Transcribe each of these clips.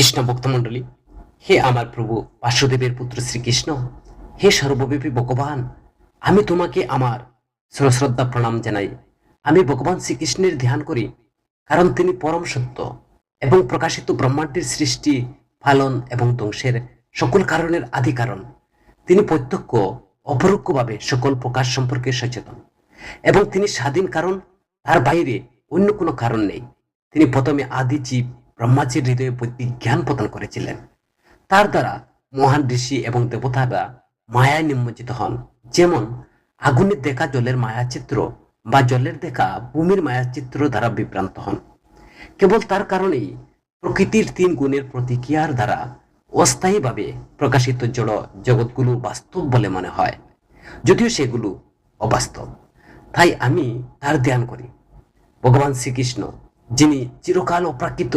কৃষ্ণ ভক্তমণ্ডলী, হে আমার প্রভু বাসুদেবের পুত্র শ্রীকৃষ্ণ, হে সর্বব্যাপী ভগবান, আমি তোমাকে আমার সশ্রদ্ধা প্রণাম জানাই। আমি ভগবান শ্রীকৃষ্ণের ধ্যান করি, কারণ তিনি পরম সত্য এবং প্রকাশিত ব্রহ্মাণ্ডের সৃষ্টি, পালন এবং ধ্বংসের সকল কারণের আদি কারণ। তিনি প্রত্যক্ষ অপরোক্ষভাবে সকল প্রকাশ সম্পর্কে সচেতন এবং তিনি স্বাধীন, কারণ তার বাইরে অন্য কোনো কারণ নেই। তিনি প্রথমে আদি জীব ব্রহ্মাজির হৃদয়ে বৈদিক জ্ঞান প্রদান করেছিলেন। তার দ্বারা মহান ঋষি এবং দেবতারা মায়ায় নিমজ্জিত হন, যেমন আগুনের দেখা জলের মায়াচিত্র বা জলের দেখা ভূমির মায়াচিত্র দ্বারা বিভ্রান্ত হন। কেবল তার কারণেই প্রকৃতির তিন গুণের প্রতিক্রিয়ার দ্বারা অস্থায়ীভাবে প্রকাশিত জড় জগৎগুলো বাস্তব বলে মনে হয়, যদিও সেগুলো অবাস্তব। তাই আমি তার ধ্যান করি। ভগবান শ্রীকৃষ্ণ, যিনি চিরকাল অপ্রাকৃত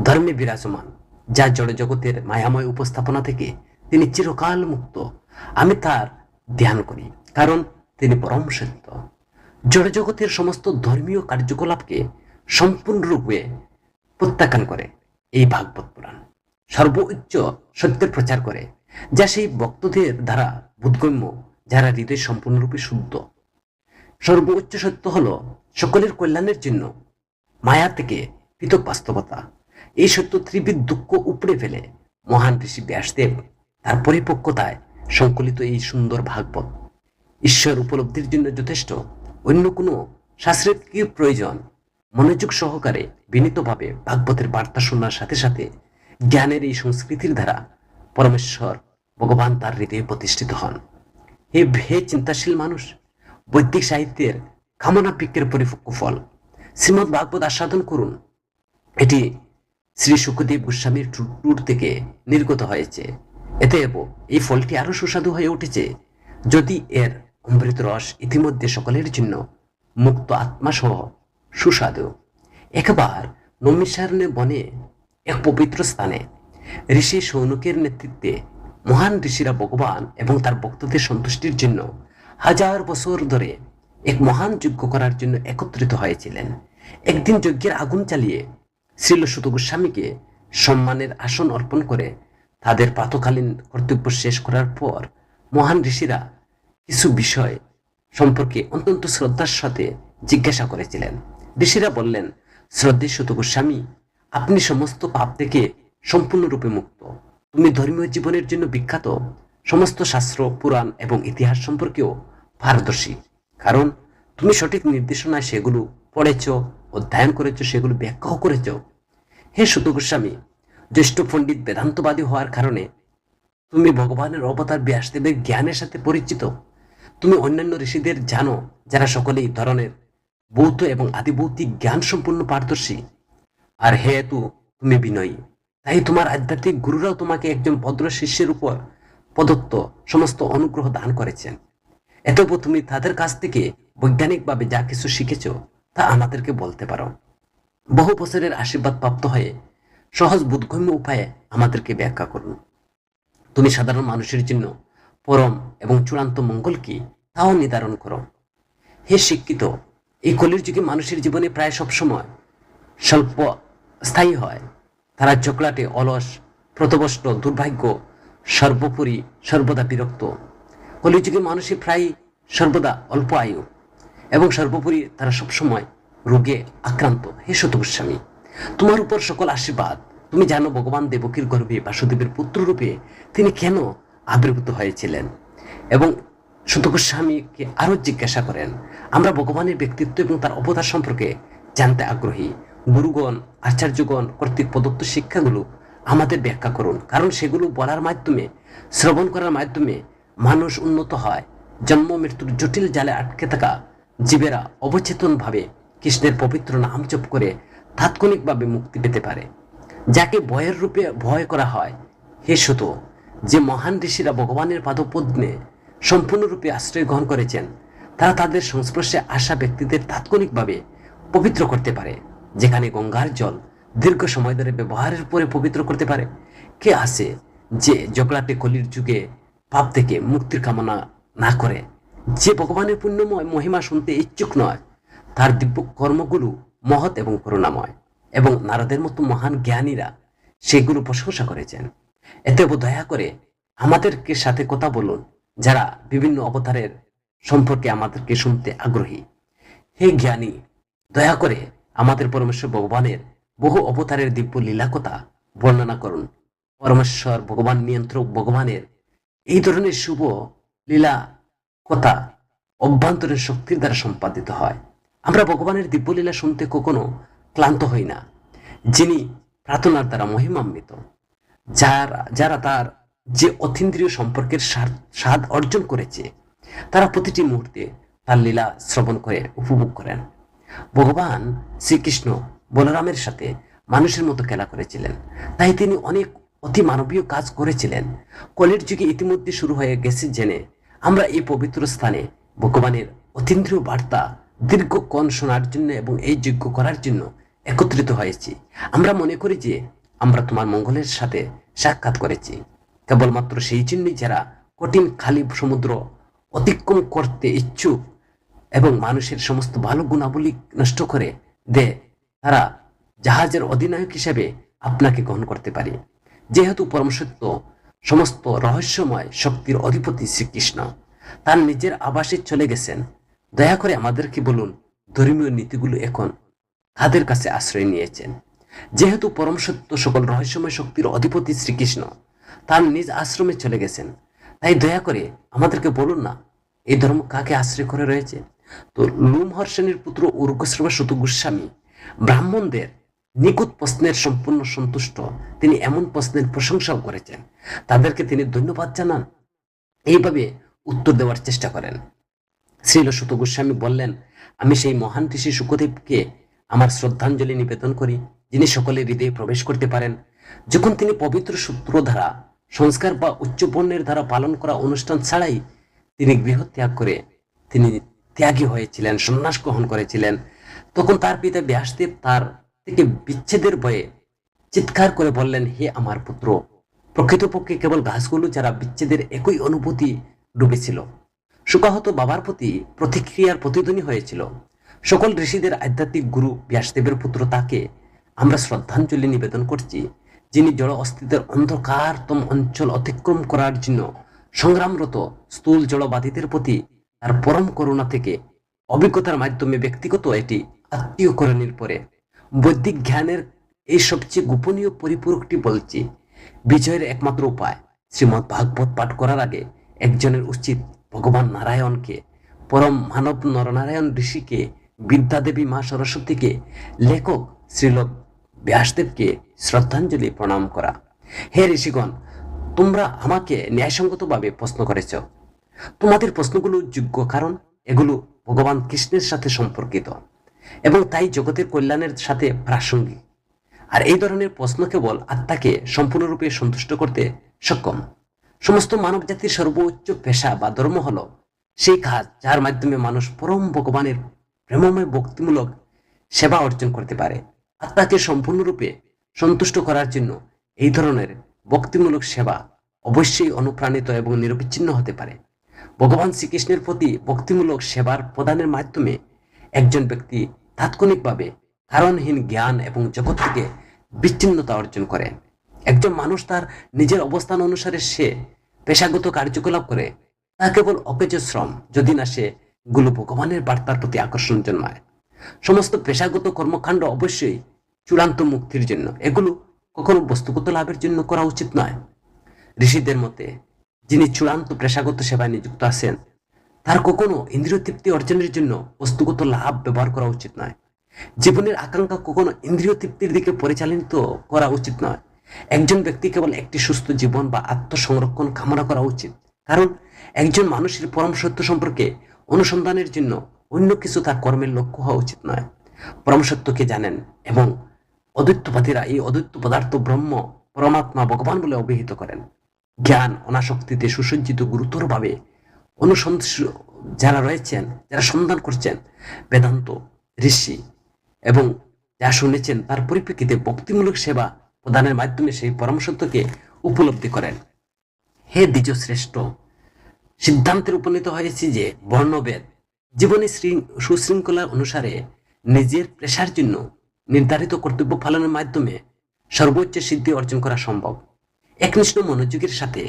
ধর্মে বিরাজমান, যা জড় জগতের মায়াময় উপস্থাপনা থেকে তিনি চিরকাল মুক্ত, আমি তার ধ্যান করি, কারণ তিনি পরম সত্য। জড় জগতের সমস্ত ধর্মীয় কার্যকলাপকে সম্পূর্ণরূপে প্রত্যাখ্যান করে এই ভাগবত পুরাণ সর্বোচ্চ সত্যের প্রচার করে, যা সেই ভক্তদের দ্বারা বোধগম্য, যারা হৃদয় সম্পূর্ণরূপে শুদ্ধ। সর্বোচ্চ সত্য হলো সকলের কল্যাণের জন্য মায়া থেকে পৃথক বাস্তবতা। এই সত্য ত্রিবিধ দুঃখ উপড়ে ফেলে মহান ঋষি ব্যাসদেব তার পরিপক্কতায় সংকলিত এই সুন্দর ভাগবত। ঈশ্বর উপলব্ধির জন্য যথেষ্ট, অন্য কোনো শাস্ত্রের কি প্রয়োজন? মনোযোগ সহকারে বিনীতভাবে ভাগবতের বার্তা শোনার সাথে সাথে জ্ঞানের এই সংস্কৃতির দ্বারা পরমেশ্বর ভগবান তার হৃদয়ে প্রতিষ্ঠিত হন। হে চিন্তাশীল মানুষ, বৈদিক সাহিত্যের কামনা পিকের পরিপক্ক ফল শ্রীমদ্ ভাগবত আস্বাদন করুন। এটি শ্রী শুকদেব গোস্বামীর ট্যুর থেকে নির্গত হয়েছে। এতে এই ফলটি আরো সুস্বাদু হয়ে উঠেছে, যদি এর অমৃত রস ইতিমধ্যে সকলের জন্য মুক্ত আত্মা সহ সুস্বাদু। একবার নৈমিষারণ্য বনে এক পবিত্র স্থানে ঋষি সৌনকের নেতৃত্বে মহান ঋষিরা ভগবান এবং তার ভক্তদের সন্তুষ্টির জন্য 1000 বছর ধরে এক মহান যজ্ঞ করার জন্য একত্রিত হয়েছিলেন। একদিন যজ্ঞের আগুন চালিয়ে শ্রীল সুত গোস্বামীকে সম্মানের আসন অর্পণ করে তাদের প্রাতকালীন কর্তব্য শেষ করার পর মহান ঋষিরা কিছু বিষয় সম্পর্কে অত্যন্ত শ্রদ্ধার সাথে জিজ্ঞাসা করেছিলেন। ঋষিরা বললেন, শ্রদ্ধেয় সুত গোস্বামী, আপনি সমস্ত পাপ থেকে সম্পূর্ণরূপে মুক্ত। তুমি ধর্মীয় জীবনের জন্য বিখ্যাত, সমস্ত শাস্ত্র, পুরাণ এবং ইতিহাস সম্পর্কেও পারদর্শী, কারণ তুমি সঠিক নির্দেশনায় সেগুলো পড়েছ, অধ্যয়ন করেছ, সেগুলো ব্যাখ্যাও করেছ। হে সুত গোস্বামী, জ্যেষ্ঠ পণ্ডিত বেদান্তবাদী হওয়ার কারণে তুমি ভগবানের অবতার ব্যাসদেবের জ্ঞানের সাথে পরিচিত। তুমি অন্যান্য ঋষিদের জানো, যারা সকলেই ধরনের বৌদ্ধ এবং আদিভৌতিক জ্ঞান সম্পূর্ণ পারদর্শী। আর হেতু তুমি বিনয়ী, তাই তোমার আধ্যাত্মিক গুরুরাও তোমাকে একজন ভদ্র শিষ্যের উপর প্রদত্ত সমস্ত অনুগ্রহ দান করেছেন। এতব তুমি তাদের কাছ থেকে বৈজ্ঞানিকভাবে যা কিছু শিখেছ তা আমাদেরকে বলতে পারো। বহু বছরের আশীর্বাদ প্রাপ্ত হয়ে সহজ বোধগম্য উপায়ে আমাদেরকে ব্যাখ্যা করুন। তুমি সাধারণ মানুষের জন্য পরম এবং চূড়ান্ত মঙ্গল কি তাও নির্ধারণ করো। হে শিক্ষিত, এই কলির যুগে মানুষের জীবনে প্রায় সবসময় স্বল্প স্থায়ী হয়। তারা চকলাটে অলস, প্রতবষ্ট, দুর্ভাগ্য, সর্বোপরি সর্বদা বিরক্ত। কলিযুগে মানুষের প্রায় সর্বদা অল্প আয়ু এবং সর্বোপরি তারা সবসময় রোগে আক্রান্ত। হে সুত গোস্বামী, তোমার উপর সকল আশীর্বাদ। তুমি জানো ভগবান দেবকীর গর্ভে বাসুদেবের পুত্ররূপে তিনি কেন আবির্ভূত হয়েছিলেন। এবং সুত গোস্বামীকে আরো জিজ্ঞাসা করেন, আমরা ভগবানের ব্যক্তিত্ব এবং তার অবতার সম্পর্কে জানতে আগ্রহী। গুরুগণ, আচার্যগণ কর্তৃক প্রদত্ত শিক্ষাগুলো আমাদের ব্যাখ্যা করুন, কারণ সেগুলো বলার মাধ্যমে, শ্রবণ করার মাধ্যমে মানুষ উন্নত হয়। জন্ম মৃত্যুর জটিল জালে আটকে থাকা জীবেরা অবচেতনভাবে কৃষ্ণের পবিত্র নাম জপ করে তাৎক্ষণিকভাবে মুক্তি পেতে পারে, যাকে ভয়ের রূপে ভয় করা হয়। হে সুত, যে মহান ঋষিরা ভগবানের পাদপদ্মে সম্পূর্ণরূপে আশ্রয় গ্রহণ করেছেন, তারা তাদের সংস্পর্শে আসা ব্যক্তিদের তাৎক্ষণিকভাবে পবিত্র করতে পারে, যেখানে গঙ্গার জল দীর্ঘ সময় ধরে ব্যবহারের পরে পবিত্র করতে পারে। কে আছে যে জগলাটে কলির যুগে পাপ থেকে মুক্তির কামনা না করে? যে ভগবানের পুণ্যময় মহিমা শুনতে ইচ্ছুক নয়, তার দিব্য কর্মগুলো মহৎ এবং করুণাময়। এবং নারদের মতো মহান জ্ঞানীরা সেগুলো প্রশংসা করেছেন। এতেব দয়া করে আমাদেরকে সাথে কথা বলুন, যারা বিভিন্ন অবতারের সম্পর্কে আমাদেরকে শুনতে আগ্রহী। হে জ্ঞানী, দয়া করে আমাদের পরমেশ্বর ভগবানের বহু অবতারের দিব্য লীলা কথা বর্ণনা করুন। পরমেশ্বর ভগবান নিয়ন্ত্রক ভগবানের এই ধরনের শুভ লীলা কথা অভ্যন্তরীণ শক্তির দ্বারা সম্পাদিত হয়। আমরা ভগবানের দিব্যলীলা শুনতে কখনো ক্লান্ত হই না, যিনি প্রার্থনার দ্বারা মহিমান্বিত, যারা তার যে অতীন্দ্রিয় সম্পর্কের স্বাদ অর্জন করেছে, তারা প্রতিটি মুহূর্তে তার লীলা শ্রবণ করে উপভোগ করেন। ভগবান শ্রীকৃষ্ণ বলরামের সাথে মানুষের মতো খেলা করেছিলেন, তাই তিনি অনেক অতি মানবীয় কাজ করেছিলেন। কলির যুগে ইতিমধ্যে শুরু হয়ে গেছে জেনে আমরা এই পবিত্র স্থানে ভগবানের অতীন্দ্রিয় বার্তা দীর্ঘক্ষণ শোনার জন্য এবং এই যজ্ঞ করার জন্য একত্রিত হয়েছি। আমরা মনে করি যে আমরা তোমার মঙ্গলের সাথে সাক্ষাৎ করেছি। কেবলমাত্র সেই জন্যই যারা কঠিন খালি সমুদ্র অতিক্রম করতে ইচ্ছুক এবং মানুষের সমস্ত ভালো গুণাবলী নষ্ট করে দেয়, তারা জাহাজের অধিনায়ক হিসেবে আপনাকে গ্রহণ করতে পারে। যেহেতু পরমসত্য সমস্ত রহস্যময় শক্তির অধিপতি শ্রীকৃষ্ণ তার নিজের আবাসে চলে গেছেন, দয়া করে আমাদেরকে বলুন ধর্মীয় নীতিগুলো এখন কাদের কাছে আশ্রয় নিয়েছেন। যেহেতু পরমসত্য সকল রহস্যময় শক্তির অধিপতি শ্রীকৃষ্ণ তার নিজ আশ্রমে চলে গেছেন, তাই দয়া করে আমাদেরকে বলুন না এই ধর্ম কাকে আশ্রয় করে রয়েছে। তো লোমহর্ষণের পুত্র উর্গশ্রবা সুত গোস্বামী ব্রাহ্মণদের নিখুঁত প্রশ্নের সম্পূর্ণ সন্তুষ্ট। তিনি এমন প্রশ্নের প্রশংসাও করেছেন, তাদেরকে তিনি ধন্যবাদ জানান, এইভাবে উত্তর দেওয়ার চেষ্টা করেন। শ্রীল সুত গোস্বামী বললেন, আমি সেই মহান ঋষি শুকদেবকে আমার শ্রদ্ধাঞ্জলি নিবেদন করি, যিনি সকলের হৃদয়ে প্রবেশ করতে পারেন। যখন তিনি পবিত্র সূত্র দ্বারা সংস্কার বা উচ্চ বর্ণের দ্বারা পালন করা অনুষ্ঠান ছাড়াই তিনি গৃহ ত্যাগ করে তিনি ত্যাগী হয়েছিলেন, সন্ন্যাস গ্রহণ করেছিলেন, তখন তার পিতা ব্যাসদেব তার থেকে বিচ্ছেদের ভয়ে চিৎকার করে বললেন, হে আমার পুত্র, প্রকৃতপক্ষে কেবল গাছগুলো যারা বিচ্ছেদের একই অনুভূতি ডুবেছিল। শোকাহত বাবার প্রতি প্রতিক্রিয়ার প্রতিধ্বনি হয়েছিল। সকল ঋষিদের আধ্যাত্মিক গুরু ব্যাসদেবের পুত্র তাকে আমরা শ্রদ্ধাঞ্জলি নিবেদন করছি, যিনি জড় অস্তিত্বের অন্ধকারতম অঞ্চল অতিক্রম করার জন্য সংগ্রামরত স্থূল জড়বাদীদের প্রতি তার পরম করুণা থেকে অভিজ্ঞতার মাধ্যমে ব্যক্তিগত এটি আত্মীয়করণের পরে বৈদিক জ্ঞানের এই সবচেয়ে গোপনীয় পরিপূরকটি বলছি। বিজয়ের একমাত্র উপায় শ্রীমৎ ভাগবত পাঠ করার আগে একজনের উচিত ভগবান নারায়ণকে, পরম মানব নরনারায়ণ ঋষিকে, বিদ্যাদেবী মা সরস্বতীকে, লেখক শ্রীল ব্যাসদেবকে শ্রদ্ধাঞ্জলি প্রণাম করা। হে ঋষিগণ, তোমরা আমাকে ন্যায়সঙ্গতভাবে প্রশ্ন করেছ। তোমাদের প্রশ্নগুলো যোগ্য, কারণ এগুলো ভগবান কৃষ্ণের সাথে সম্পর্কিত এবং তাই জগতের কল্যাণের সাথে প্রাসঙ্গিক। আর এই ধরনের প্রশ্ন কেবল আত্মাকে সম্পূর্ণরূপে সন্তুষ্ট করতে সক্ষম। সমস্ত মানব জাতির সর্বোচ্চ পেশা বা ধর্ম হলো সেই কাজ যার মাধ্যমে মানুষ পরম ভগবানের প্রেমময় ভক্তিমূলক সেবা অর্জন করতে পারে। আত্মাকে সম্পূর্ণরূপে সন্তুষ্ট করার জন্য এই ধরনের ভক্তিমূলক সেবা অবশ্যই অনুপ্রাণিত এবং নিরবিচ্ছিন্ন হতে পারে। ভগবান শ্রীকৃষ্ণের প্রতি ভক্তিমূলক সেবার প্রদানের মাধ্যমে একজন ব্যক্তি তাৎক্ষণিকভাবে কারণহীন জ্ঞান এবং জগৎ থেকে বিচ্ছিন্নতা অর্জন করেন। একজন মানুষ তার নিজের অবস্থান অনুসারে সে পেশাগত কার্যকলাপ করে, তা কেবল অকেজ শ্রম, যদি না সে গুলো ভগবানের বার্তার প্রতি আকর্ষণ জন্মায়। সমস্ত পেশাগত কর্মকাণ্ড অবশ্যই চূড়ান্ত মুক্তির জন্য, এগুলো কখনো বস্তুগত লাভের জন্য করা উচিত নয়। ঋষিদের মতে যিনি চূড়ান্ত পেশাগত সেবায় নিযুক্ত আছেন, তার কখনো ইন্দ্রিয় তৃপ্তি অর্জনের জন্য বস্তুগত লাভ ব্যবহার করা উচিত নয়। জীবনের আকাঙ্ক্ষা কখনো ইন্দ্রিয় তৃপ্তির দিকে পরিচালিত করা উচিত নয়। একজন ব্যক্তি কেবল একটি সুস্থ জীবন বা আত্মসংরক্ষণ কামনা করা উচিত, কারণ একজন মানুষের পরম সত্য সম্পর্কে অনুসন্ধানের জন্য অন্য কিছু তার কর্মের লক্ষ্য হওয়া উচিত নয়। পরম সত্যকে জানেন এবং অদ্বৈতবাদীরা এই অদ্বৈত পদার্থ ব্রহ্ম পরমাত্মা ভগবান বলে অভিহিত করেন। জ্ঞান অনাসক্তিতে সুসজ্জিত গুরুতরভাবে যারা রয়েছেন, যারা সন্ধান করছেন বেদান্ত ঋষি এবং যা শুনেছেন তার পরিপ্রেক্ষিতে ভক্তিমূলক সেবা প্রদানের মাধ্যমে সেই পরম সত্যকে উপলব্ধি করেন। হে দ্বিজ শ্রেষ্ঠ, সিদ্ধান্তের উপনীত হয়েছে যে বর্ণভেদ জীবনে সুশৃঙ্খলা অনুসারে নিজের পেশার জন্য নির্ধারিত কর্তব্য পালনের মাধ্যমে সর্বোচ্চ সিদ্ধি অর্জন করা সম্ভব। একনিষ্ঠ মনোযোগের সাথে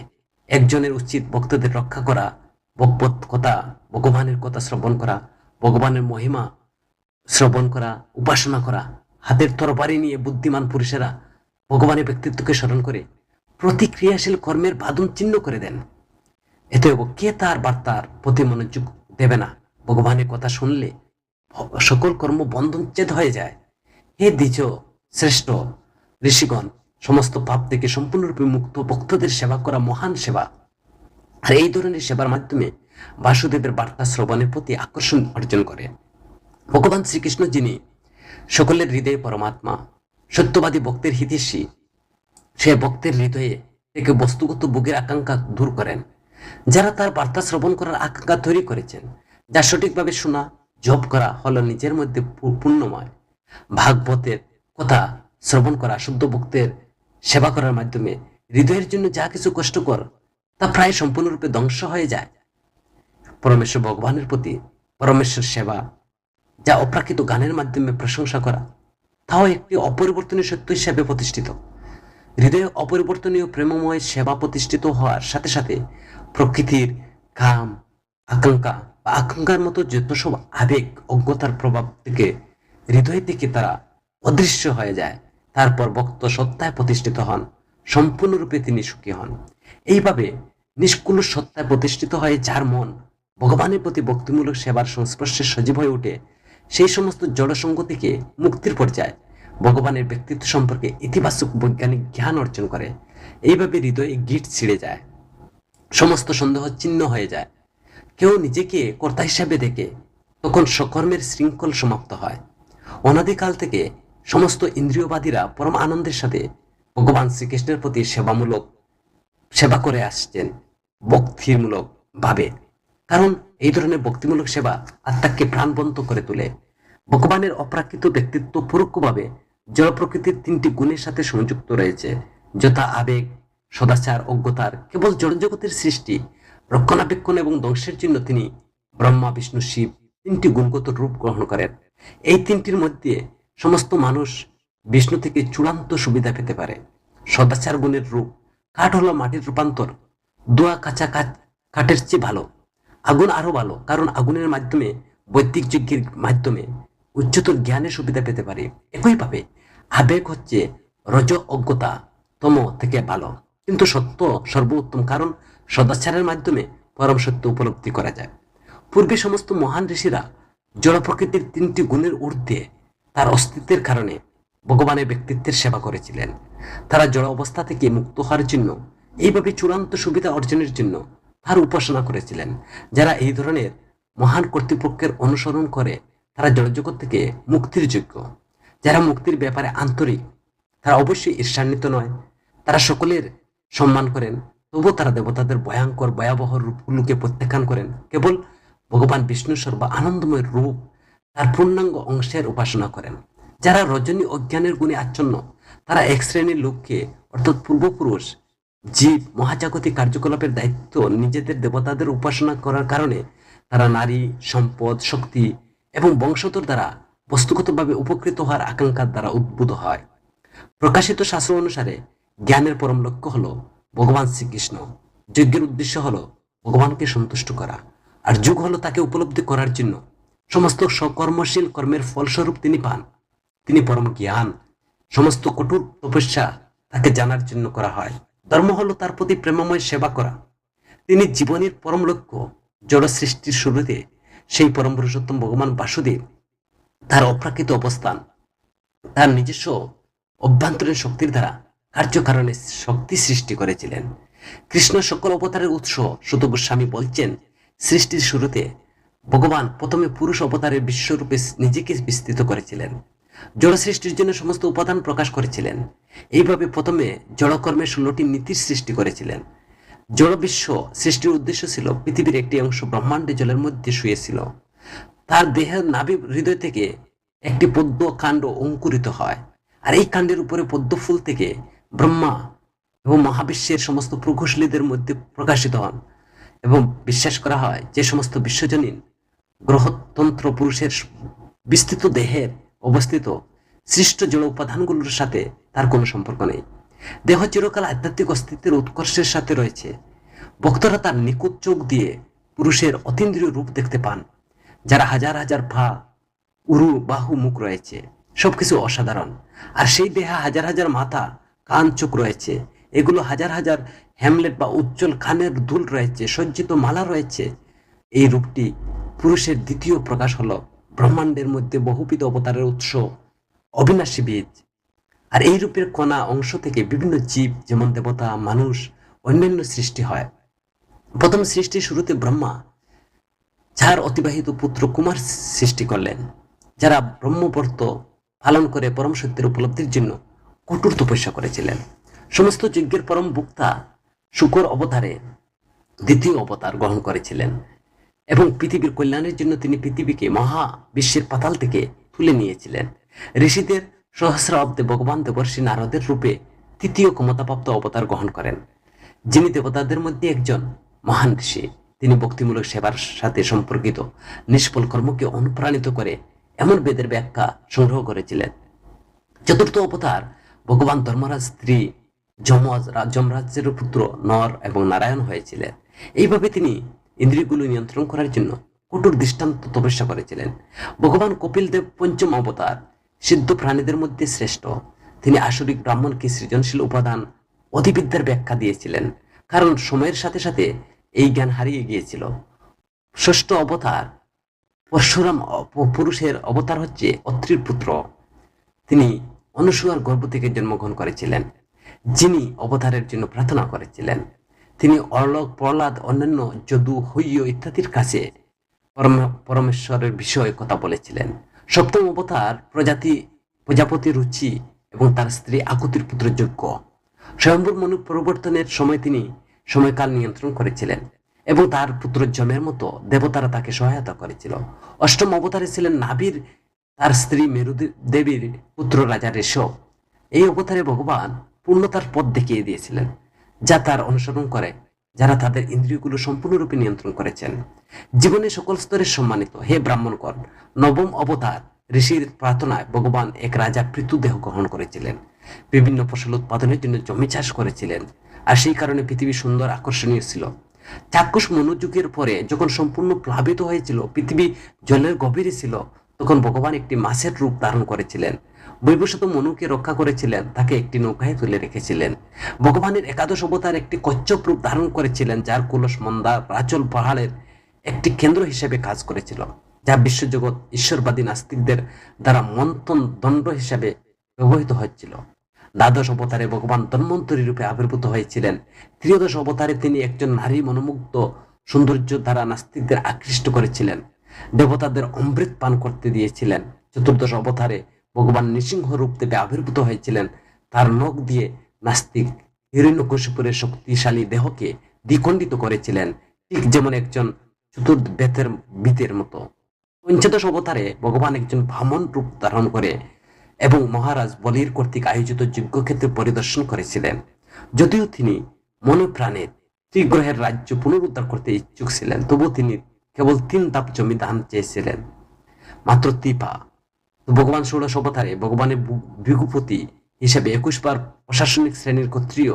একজনের উচিত ভক্তদের রক্ষা করা, ভগবত কথা, ভগবানের কথা শ্রবণ করা, ভগবানের মহিমা শ্রবণ করা, উপাসনা করা। হাতের তরবারি নিয়ে বুদ্ধিমান পুরুষেরা ভগবানের ব্যক্তিত্বকে স্মরণ করে প্রতিক্রিয়াশীল কর্মের বাঁধন চিহ্ন করে দেন। এতে কে তার বার্তার প্রতি মনোযোগ দেবে না? ভগবানের কথা শুনলে সকল কর্ম বন্ধনচ্ছেদ হয়ে যায়। হে দ্বিজ শ্রেষ্ঠ ঋষিগণ, সমস্ত পাপ থেকে সম্পূর্ণরূপে মুক্ত ভক্তদের সেবা করা মহান সেবা। আর এই ধরনের সেবার মাধ্যমে বাসুদেবের বার্তা শ্রবণের প্রতি আকর্ষণ অর্জন করে। ভগবান শ্রীকৃষ্ণ, যিনি সকলের হৃদয়ে পরমাত্মা, সত্যবাদী ভক্তের হিতৈষী, সে ভক্তের হৃদয়ে থেকে বস্তুগত ভোগের আকাঙ্ক্ষা দূর করেন। যারা তার বার্তা শ্রবণ করার আকাঙ্ক্ষা তৈরি করেছেন, যা সঠিকভাবে শোনা, জপ করা হলো নিজের মধ্যে পুণ্যময়। ভাগবতের কথা শ্রবণ করা, শুদ্ধ ভক্তের সেবা করার মাধ্যমে হৃদয়ের জন্য যা কিছু কষ্টকর তা প্রায় সম্পূর্ণরূপে ধ্বংস হয়ে যায়। পরমেশ্বর ভগবানের প্রতি পরমেশ্বর সেবা, যা অপ্রাকৃত গানের মাধ্যমে প্রশংসা করা, তাও একটি অপরিবর্তনীয় সত্য হিসাবে প্রতিষ্ঠিত। হৃদয়ে অপরিবর্তনীয় প্রেমময় সেবা প্রতিষ্ঠিত হওয়ার সাথে সাথে প্রকৃতির কাম, আকাঙ্ক্ষা বা আকাঙ্ক্ষার মতো যত সব আবেগ, অজ্ঞতার প্রভাব থেকে হৃদয় থেকে তারা অদৃশ্য হয়ে যায়। তারপর ভক্ত সত্তায় প্রতিষ্ঠিত হন, সম্পূর্ণরূপে তিনি সুখী হন। এইভাবে নিষ্কুল সত্তায় প্রতিষ্ঠিত হয়ে যার মন ভগবানের প্রতি ভক্তিমূলক সেবার সংস্পর্শে সজীব হয়ে ওঠে, সেই সমস্ত জড়সঙ্গ থেকে মুক্তির পর্যায়ে ভগবানের ব্যক্তিত্ব সম্পর্কে ইতিবাচক বৈজ্ঞানিক জ্ঞান অর্জন করে। এইভাবে হৃদয়ে গিট ছিঁড়ে যায়, সমস্ত সন্দেহ চিহ্ন হয়ে যায়। কেউ নিজেকে কর্তা হিসাবে দেখে, তখন সকর্মের শৃঙ্খল সমাপ্ত হয়। অনাদিকাল থেকে সমস্ত ইন্দ্রিয়বাদীরা পরম আনন্দের সাথে ভগবান শ্রীকৃষ্ণের প্রতি সেবা করে আসছেন ভক্তিমূলক ভাবে। কারণ এই ধরনের ভক্তিমূলক সেবা আত্মাকে প্রাণবন্ত করে তোলে। ভগবানের অপ্রাকৃত ব্যক্তিত্ব পরোক্ষভাবে জড় প্রকৃতির তিনটি গুণের সাথে সংযুক্ত রয়েছে, যথা আবেগ, সদাচার, অজ্ঞতার। কেবল জড়জগতের সৃষ্টি, রক্ষণাবেক্ষণ এবং ধ্বংসের জন্য তিনি ব্রহ্মা, বিষ্ণু, শিব তিনটি গুণগত রূপ গ্রহণ করেন। এই তিনটির মধ্যে সমস্ত মানুষ বিষ্ণু থেকে চূড়ান্ত সুবিধা পেতে পারে। সদাচার গুণের রূপ, কাঠ হলো মাটির রূপান্তর, দোয়া কাঁচা কাঠের চেয়ে ভালো, আগুন আরো ভালো, কারণ আগুনের মাধ্যমে বৈদিক যজ্ঞের মাধ্যমে উচ্চতর জ্ঞানের সুবিধা পেতে পারে। একইভাবে আবেগ হচ্ছে রজ অজ্ঞতা তম থেকে ভালো, কিন্তু সত্য সর্বোত্তম, কারণ সদাচারের মাধ্যমে পরম সত্য উপলব্ধি করা যায়। পূর্বে সমস্ত মহান ঋষিরা জড় প্রকৃতির তিনটি গুণের ঊর্ধ্বে তার অস্তিত্বের কারণে ভগবানের ব্যক্তিত্বের সেবা করেছিলেন। তারা জড় অবস্থা থেকে মুক্ত হওয়ার জন্য, এইভাবে চূড়ান্ত সুবিধা অর্জনের জন্য তার উপাসনা করেছিলেন। যারা এই ধরনের মহান কর্তৃপক্ষের অনুসরণ করে তারা জড়জগৎ থেকে মুক্তির যোগ্য। যারা মুক্তির ব্যাপারে আন্তরিক, তারা অবশ্যই ঈর্ষান্বিত নয়। তারা সকলের সম্মান করেন, তবুও তারা দেবতাদের ভয়ঙ্কর ভয়াবহ রূপগুলোকে প্রত্যাখ্যান করেন। কেবল ভগবান বিষ্ণু সর্ব আনন্দময় রূপ, তার পূর্ণাঙ্গ অংশের উপাসনা করেন। যারা রজনী অজ্ঞানের গুণে আচ্ছন্ন, তারা এক শ্রেণীর লোককে, অর্থাৎ পূর্বপুরুষ জীব মহাজাগতিক কার্যকলাপের দায়িত্ব নিজেদের দেবতাদের উপাসনা করার কারণে তারা নারী, সম্পদ, শক্তি এবং বংশধর দ্বারা বস্তুগতভাবে উপকৃত হওয়ার আকাঙ্ক্ষার দ্বারা উদ্বুদ্ধ হয়। প্রকাশিত শাস্ত্র অনুসারে জ্ঞানের পরম লক্ষ্য হলো ভগবান শ্রীকৃষ্ণ। যজ্ঞের উদ্দেশ্য হলো ভগবানকে সন্তুষ্ট করা, আর যুগ হলো তাকে উপলব্ধি করার জন্য। সমস্ত সকর্মশীল কর্মের ফলস্বরূপ তিনি পান। তিনি পরম জ্ঞান। সমস্ত কঠোর তপস্যা তাকে জানার জন্য করা হয়। ধর্ম হলো তার প্রতি প্রেমময় সেবা করা। তিনি জীবনের পরম লক্ষ্য। জড় সৃষ্টির শুরুতে সেই পরম পুরুষোত্তম ভগবান বাসুদেব তার অপ্রাকৃত অবস্থান, তার নিজস্ব অভ্যন্তরীণ শক্তির দ্বারা কার্যকারণে শক্তি সৃষ্টি করেছিলেন। কৃষ্ণ সকল অবতারের উৎস। সুত গোস্বামী বলছেন, সৃষ্টির শুরুতে ভগবান প্রথমে পুরুষ অবতারের বিশ্বরূপে নিজেকে বিস্তৃত করেছিলেন। জড় সৃষ্টির জন্য সমস্ত উপাদান প্রকাশ করেছিলেন। এইভাবে প্রথমে জড়কর্মে 16টি নীতির সৃষ্টি করেছিলেন। জড় বিশ্ব সৃষ্টির উদ্দেশ্য ছিল পৃথিবীর একটি অংশ ব্রহ্মাণ্ডে জলের মধ্যে শুয়েছিল। তার দেহের নাভি হৃদয় থেকে একটি পদ্ম কাণ্ড অঙ্কুরিত হয়, আর এই কাণ্ডের উপরে পদ্ম ফুল থেকে ব্রহ্মা এবং মহাবিশ্বের সমস্ত প্রকৌশলীদের মধ্যে প্রকাশিত হন। এবং বিশ্বাস করা হয় যে সমস্ত বিশ্বজনীন গ্রহতন্ত্র পুরুষের বিস্তৃত দেহের অবস্থিত সৃষ্ট জড় উপাদানগুলোর সাথে তার কোনো সম্পর্ক নেই। দেহ চিরকাল আধ্যাত্মিক অস্তিত্বের উৎকর্ষের সাথে রয়েছে। ভক্তরা তার নিখুঁত চোখ দিয়ে পুরুষের অতীন্দ্রিয় রূপ দেখতে পান, যারা হাজার হাজার পা, উরু, বাহু, মুখ রয়েছে, সবকিছু অসাধারণ। আর সেই দেহে হাজার হাজার মাথা, কান, চোখ রয়েছে। এগুলো হাজার হাজার হ্যামলেট বা উজ্জ্বল খানের দুল রয়েছে, সজ্জিত মালা রয়েছে। এই রূপটি পুরুষের দ্বিতীয় প্রকাশ হলো ব্রহ্মাণ্ডের মধ্যে বহুবিধ অবতারের উৎস, অবিনাশী বীজ। আর এই রূপের কণা অংশ থেকে বিভিন্ন জীব, যেমন দেবতা, মানুষ, অন্যান্য সৃষ্টি হয়। প্রথম সৃষ্টির শুরুতে ব্রহ্মা যার অতিবাহিত পুত্র কুমার সৃষ্টি করলেন, যারা ব্রহ্মব্রত পালন করে পরম সত্যের উপলব্ধির জন্য কঠোর তপস্যা করেছিলেন। সমস্ত যজ্ঞের পরম বক্তা শুকর অবতারে দ্বিতীয় অবতার গ্রহণ করেছিলেন এবং পৃথিবীর কল্যাণের জন্য তিনি পৃথিবীকে মহা বিশ্বের পাতাল থেকে তুলে নিয়েছিলেন। ঋষিদের সহস্রাব্দে ভগবান দেবর্ষি নারদের রূপে তৃতীয় ক্ষমতাপ্রাপ্ত অবতার গ্রহণ করেন, যিনি দেবতাদের মধ্যে একজন মহান ঋষি। তিনি ভক্তিমূলক সেবার সাথে সম্পর্কিত নিষ্ফল কর্মকে অনুপ্রাণিত করে এমন বেদের ব্যাখ্যা সংগ্রহ করেছিলেন। চতুর্থ অবতার ভগবান ধর্মরাজ স্ত্রী যমরাজ্যের পুত্র নর এবং নারায়ণ হয়েছিলেন। এইভাবে তিনি ইন্দ্রিয়গুলো নিয়ন্ত্রণ করার জন্য কঠোর দৃষ্টান্ত তপস্যা করেছিলেন। ভগবান কপিল দেব পঞ্চম অবতার, সিদ্ধ প্রাণীদের মধ্যে শ্রেষ্ঠ। তিনি আসরিক ব্রাহ্মণকে সৃজনশীল উপাদান অধিবিদ্যার ব্যাখ্যা দিয়েছিলেন, কারণ সময়ের সাথে সাথে এই জ্ঞান হারিয়ে গিয়েছিল। ষষ্ঠ অবতার পরশুরাম পুরুষের অবতার হচ্ছে অত্রির পুত্র। তিনি অনুসূয়ার গর্ভ থেকে জন্মগ্রহণ করেছিলেন, যিনি অবতারের জন্য প্রার্থনা করেছিলেন। তিনি অর্লক, প্রহ্লাদ, অন্যান্য যদু, হৈয় ইত্যাদির কাছে পরমেশ্বরের বিষয়ে কথা বলেছিলেন। সপ্তম অবতার প্রজাপতি রুচি এবং তার স্ত্রী আকুতির পুত্র যজ্ঞ। স্বয়ম্বর মনু পরিবর্তনের সময় তিনি সময়কাল নিয়ন্ত্রণ করেছিলেন এবং তার পুত্র যমের মতো দেবতারা তাকে সহায়তা করেছিল। অষ্টম অবতারে ছিলেন নাবির, তার স্ত্রী মেরু দেবীর পুত্র রাজা ঋষভ। এই অবতারে ভগবান পূর্ণতার পথ দেখিয়ে দিয়েছিলেন, যা তার অনুসরণ করে যারা তাদের ইন্দ্রিয়গুলো সম্পূর্ণরূপে নিয়ন্ত্রণ করেছেন। জীবনে সকল স্তরে সম্মানিত হে ব্রাহ্মণগণ, নবম অবতার ঋষির প্রার্থনায় ভগবান এক রাজা পৃথু দেহ গ্রহণ করেছিলেন। বিভিন্ন ফসল উৎপাদনের জন্য জমি চাষ করেছিলেন, আর সেই কারণে পৃথিবী সুন্দর, আকর্ষণীয় ছিল। চাক্ষুষ মনোযুগের পরে যখন সম্পূর্ণ প্লাবিত হয়েছিল, পৃথিবী জলের গভীরে ছিল, তখন ভগবান একটি মাছের রূপ ধারণ করেছিলেন। বৈবশত মনুকে রক্ষা করেছিলেন, তাকে একটি নৌকায় তুলে রেখেছিলেন। ভগবানের একাদশ অবতার একটি কচ্ছপ রূপ ধারণ করেছিলেন, যার কুলস মন্দার রাচল পাহাড়ের একটি কেন্দ্র হিসেবে কাজ করেছিল, যা বিশ্বজগৎ ঈশ্বরবাদী নাস্তিকদের দ্বারা মন্থন দণ্ড হিসেবে ব্যবহৃত হচ্ছিল। দ্বাদশ অবতারে ভগবান ধন্বন্তরী রূপে আবির্ভূত হয়েছিলেন। ত্রয়োদশ অবতারে তিনি একজন নারী মনোমুগ্ধ সৌন্দর্য দ্বারা নাস্তিকদের আকৃষ্ট করেছিলেন, দেবতাদের অমৃত পান করতে দিয়েছিলেন। চতুর্দশ অবতারে ভগবান নৃসিংহ রূপ দেবে আবির্ভূত হয়েছিলেন। তার নখ দিয়ে নাস্তিক হিরণ্যকশিপুরের শক্তিশালী দেহকে দ্বিখণ্ডিত করেছিলেন, ঠিক যেমন একজন চতুর্বেদের বিতের মতো। পঞ্চদশ অবতারে ভগবান একজন ভামন রূপ ধারণ করে এবং মহারাজ বলির কর্তৃক আয়োজিত যজ্ঞক্ষেত্রে পরিদর্শন করেছিলেন। যদিও তিনি মনে প্রাণে ত্রিগ্রহের রাজ্য পুনরুদ্ধার করতে ইচ্ছুক ছিলেন, তবুও তিনি কেবল 3 ধাপ জমি দান চেয়েছিলেন, মাত্র 3 পা। ভগবান ষোড়শ অবতারে ভগবানের ভৃগুপতি হিসেবে 21 বার প্রশাসনিক শ্রেণীর ক্ষত্রিয়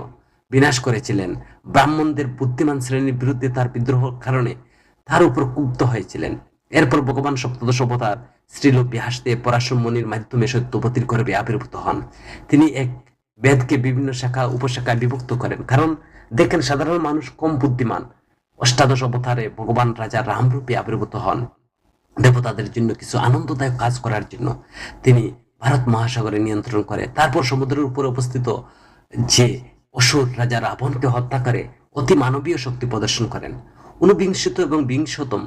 বিনাশ করেছিলেন। ব্রাহ্মণদের বুদ্ধিমান শ্রেণীর বিরুদ্ধে তার বিদ্রোহের কারণে তার উপর ক্ষুব্ধ হয়েছিলেন। এরপর ভগবান সপ্তদশ অবতার শ্রীলোক বিহাসদেব পরাশর মুনির মাধ্যমে সত্যবতীর গর্ভে আবির্ভূত হন। তিনি এক বেদকে বিভিন্ন শাখা উপশাখায় বিভক্ত করেন, কারণ দেখেন সাধারণ মানুষ কম বুদ্ধিমান। অষ্টাদশ অবতারে ভগবান রাজা রাম রূপে আবির্ভূত হন, দেবতাদের জন্য কিছু আনন্দদায়ক কাজ করার জন্য। তিনি ভারত মহাসাগরে নিয়ন্ত্রণ করে, তারপর সমুদ্রের উপরে অবস্থিত যে অসুর রাজা রাবণকে হত্যা করে অতি মানবীয় শক্তি প্রদর্শন করেন। ঊনবিংশত এবং বিংশতম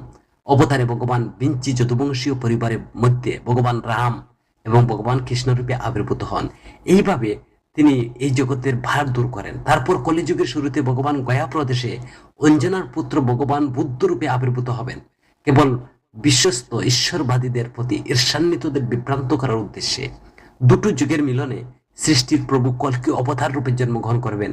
অবতারে ভগবান বিঞ্চি যদুবংশীয় পরিবারের মধ্যে ভগবান রাম এবং ভগবান কৃষ্ণরূপে আবির্ভূত হন। এইভাবে তিনি এই জগতের ভার দূর করেন। তারপর কলিযুগের শুরুতে ভগবান গয়া প্রদেশে অঞ্জনার পুত্র ভগবান বুদ্ধ রূপে আবির্ভূত হবেন, কেবল বিশ্বস্ত ঈশ্বরবাদীদের প্রতি ঈর্ষান্বিতদের বিভ্রান্ত করার উদ্দেশ্যে। দুটো যুগের মিলনে সৃষ্টির প্রভু কল্কি অবতার রূপে জন্মগ্রহণ করবেন,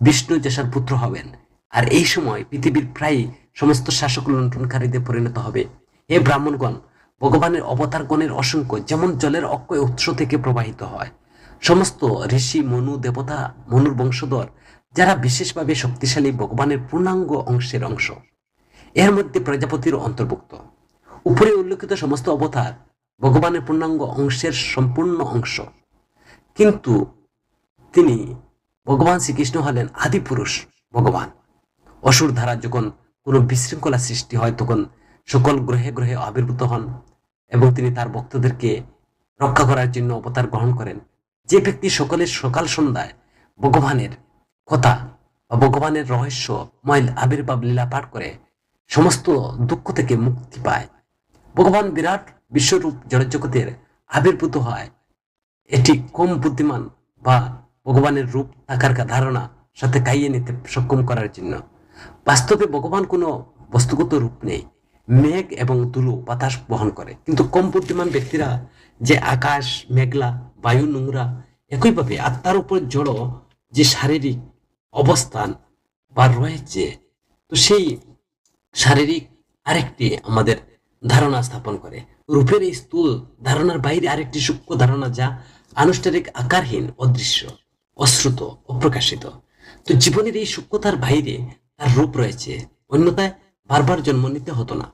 বিষ্ণু যশার পুত্র হবেন। আর এই সময় পৃথিবীর প্রায় সমস্ত শাসক লুণ্ঠনকারীদের পরিণত হবে। হে ব্রাহ্মণগণ, ভগবানের অবতারগণের অসংখ্য, যেমন জলের অক্ষয় উৎস থেকে প্রবাহিত হয়, সমস্ত ঋষি মনু দেবতা, মনুর বংশধর, যারা বিশেষভাবে শক্তিশালী ভগবানের পূর্ণাঙ্গ অংশের অংশ। এর মধ্যে প্রজাপতির অন্তর্ভুক্ত। উপরে উল্লেখিত সমস্ত অবতার ভগবানের পূর্ণাঙ্গ অংশের সম্পূর্ণ অংশ, কিন্তু তিনি ভগবান শ্রীকৃষ্ণ হলেন আদি পুরুষ ভগবান। অসুর দ্বারা যখন কোনো বিশৃঙ্খলা সৃষ্টি হয়, তখন সকল গ্রহে গ্রহে আবির্ভূত হন এবং তিনি তার ভক্তদেরকে রক্ষা করার জন্য অবতার গ্রহণ করেন। যে ব্যক্তি সকলের সকাল সন্ধ্যায় ভগবানের কথা বা ভগবানের রহস্যময় আবির্ভাব লীলা পাঠ করে সমস্ত দুঃখ থেকে মুক্তি পায়। ভগবান বিরাট বিশ্বরূপ জড়জগতের আবির্ভূত হয় এটি কম বুদ্ধিমান বা ভগবানের রূপ থাকার ধারণা সাথে কাইয়ে নিতে সক্ষম করার জন্য। বাস্তবে ভগবান কোনো বস্তুগত রূপ নেই, মেঘ এবং ধুলো বাতাস বহন করে। কিন্তু কম বুদ্ধিমান ব্যক্তিরা যে আকাশ মেঘলা, বায়ু নোংরা, একইভাবে আত্মার উপর জড় যে শারীরিক অবস্থান বা রয়েছে, তো সেই শারীরিক আরেকটি আমাদের ধারণা স্থাপন করে। রূপের এই স্থূল ধারণার বাইরে আরেকটি সূক্ষ্ম ধারণা, যা আনুষ্ঠানিক আকারহীন, অদৃশ্য, অশ্রুত, অপ্রকাশিত। তো জীবনের এই সূক্ষ্মতার বাইরে তার রূপ রয়েছে, অন্যথায় বারবার জন্ম নিতে হতো না।